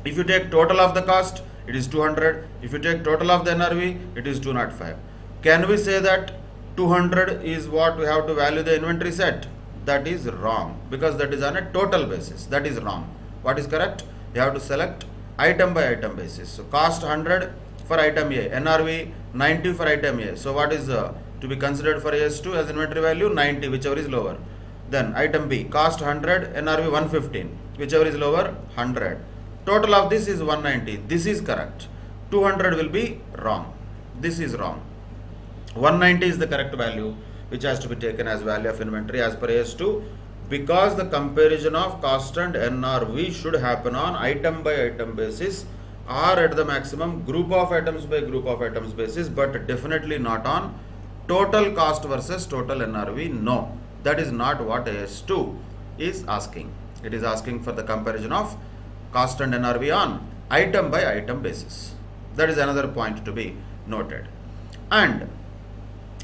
If you take total of the cost, it is 200. If you take total of the NRV, it is 205. Can we say that 200 is what we have to value the inventory set? That is wrong, because that is on a total basis. That is wrong. What is correct? You have to select item by item basis. So cost 100 for item A, NRV 90 for item A. So what is to be considered for AS2 as inventory value? 90, whichever is lower. Then item B, cost 100, NRV 115, whichever is lower, 100. Total of this is 190. This is correct. 200 will be wrong. This is wrong. 190 is the correct value, which has to be taken as value of inventory as per AS2, because the comparison of cost and NRV should happen on item by item basis or at the maximum group of items by group of items basis, but definitely not on total cost versus total NRV. No, that is not what AS2 is asking. It is asking for the comparison of cost and NRV on item by item basis. That is another point to be noted. And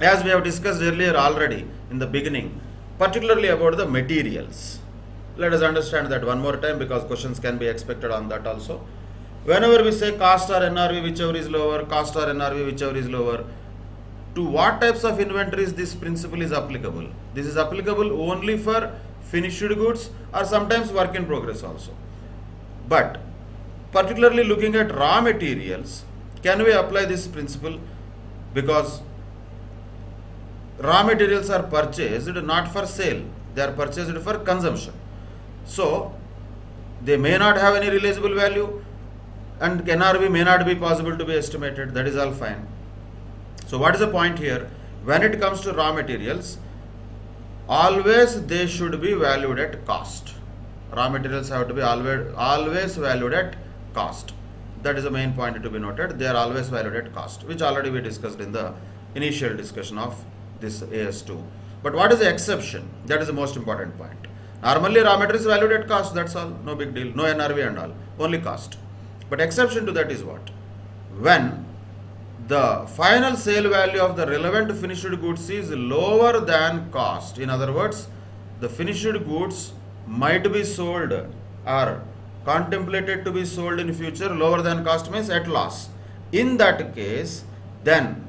as we have discussed earlier already in the beginning, particularly about the materials. Let us understand that one more time, because questions can be expected on that also. Whenever we say cost or NRV, whichever is lower, cost or NRV, whichever is lower, to what types of inventories this principle is applicable? This is applicable only for finished goods or sometimes work in progress also. But particularly looking at raw materials, can we apply this principle? Because raw materials are purchased not for sale, they are purchased for consumption. So they may not have any realizable value, and NRV may not be possible to be estimated. That is all fine. So what is the point here? When it comes to raw materials, always they should be valued at cost. Raw materials have to be always valued at cost. That is the main point to be noted. They are always valued at cost, which already we discussed in the initial discussion of this AS2. But what is the exception? That is the most important point. Normally raw material is valued at cost, that's all, no big deal, no NRV and all, only cost. But exception to that is what? When the final sale value of the relevant finished goods is lower than cost. In other words, the finished goods might be sold or contemplated to be sold in future lower than cost means at loss. In that case, then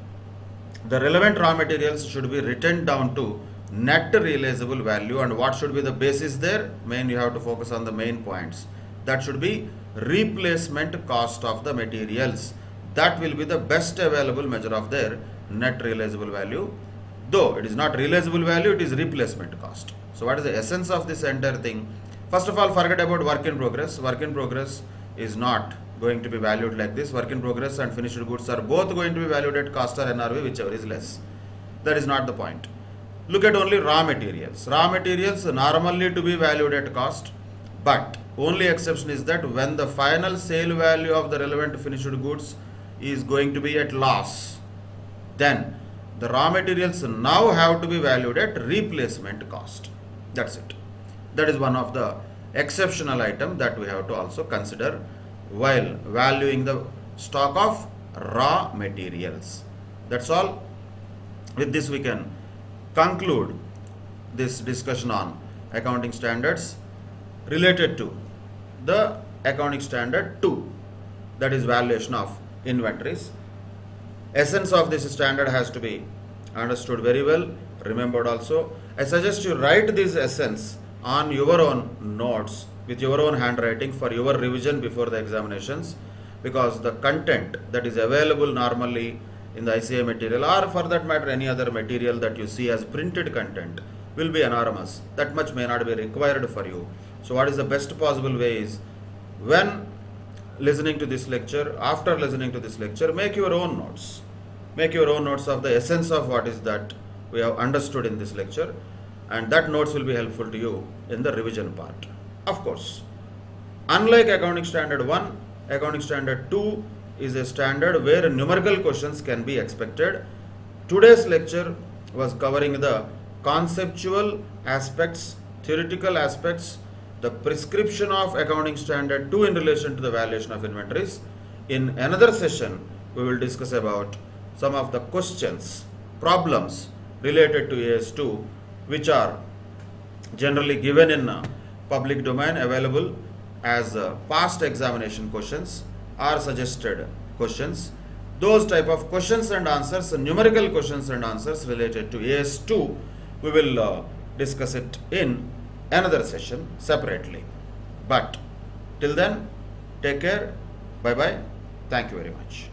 the relevant raw materials should be written down to net realizable value. And what should be the basis there? Main, you have to focus on the main points. That should be replacement cost of the materials. That will be the best available measure of their net realizable value. Though it is not realizable value, it is replacement cost. So what is the essence of this entire thing? First of all, forget about work in progress. Work in progress is not going to be valued like this. Work in progress and finished goods are both going to be valued at cost or NRV, whichever is less. That is not the point. Look at only raw materials. Raw materials normally to be valued at cost, but only exception is that when the final sale value of the relevant finished goods is going to be at loss, then the raw materials now have to be valued at replacement cost. That's it. That is one of the exceptional item that we have to also consider while valuing the stock of raw materials. That's all. With this we can conclude this discussion on accounting standards related to the accounting standard 2, that is valuation of inventories. Essence of this standard has to be understood very well, remembered also. I suggest you write this essence on your own notes with your own handwriting for your revision before the examinations, because the content that is available normally in the ICA material, or for that matter any other material that you see as printed content, will be enormous. That much may not be required for you. So what is the best possible way is, when listening to this lecture, after listening to this lecture, make your own notes. Make your own notes of the essence of what is that we have understood in this lecture, and that notes will be helpful to you in the revision part. Of course, unlike accounting standard 1, accounting standard 2 is a standard where numerical questions can be expected. Today's lecture was covering the conceptual aspects, theoretical aspects, the prescription of accounting standard 2 in relation to the valuation of inventories. In another session, we will discuss about some of the questions, problems related to AS2, which are generally given in public domain, available as past examination questions or suggested questions. Those type of questions and answers, numerical questions and answers related to AS2, we will discuss it in another session separately. But till then, take care. Bye bye. Thank you very much.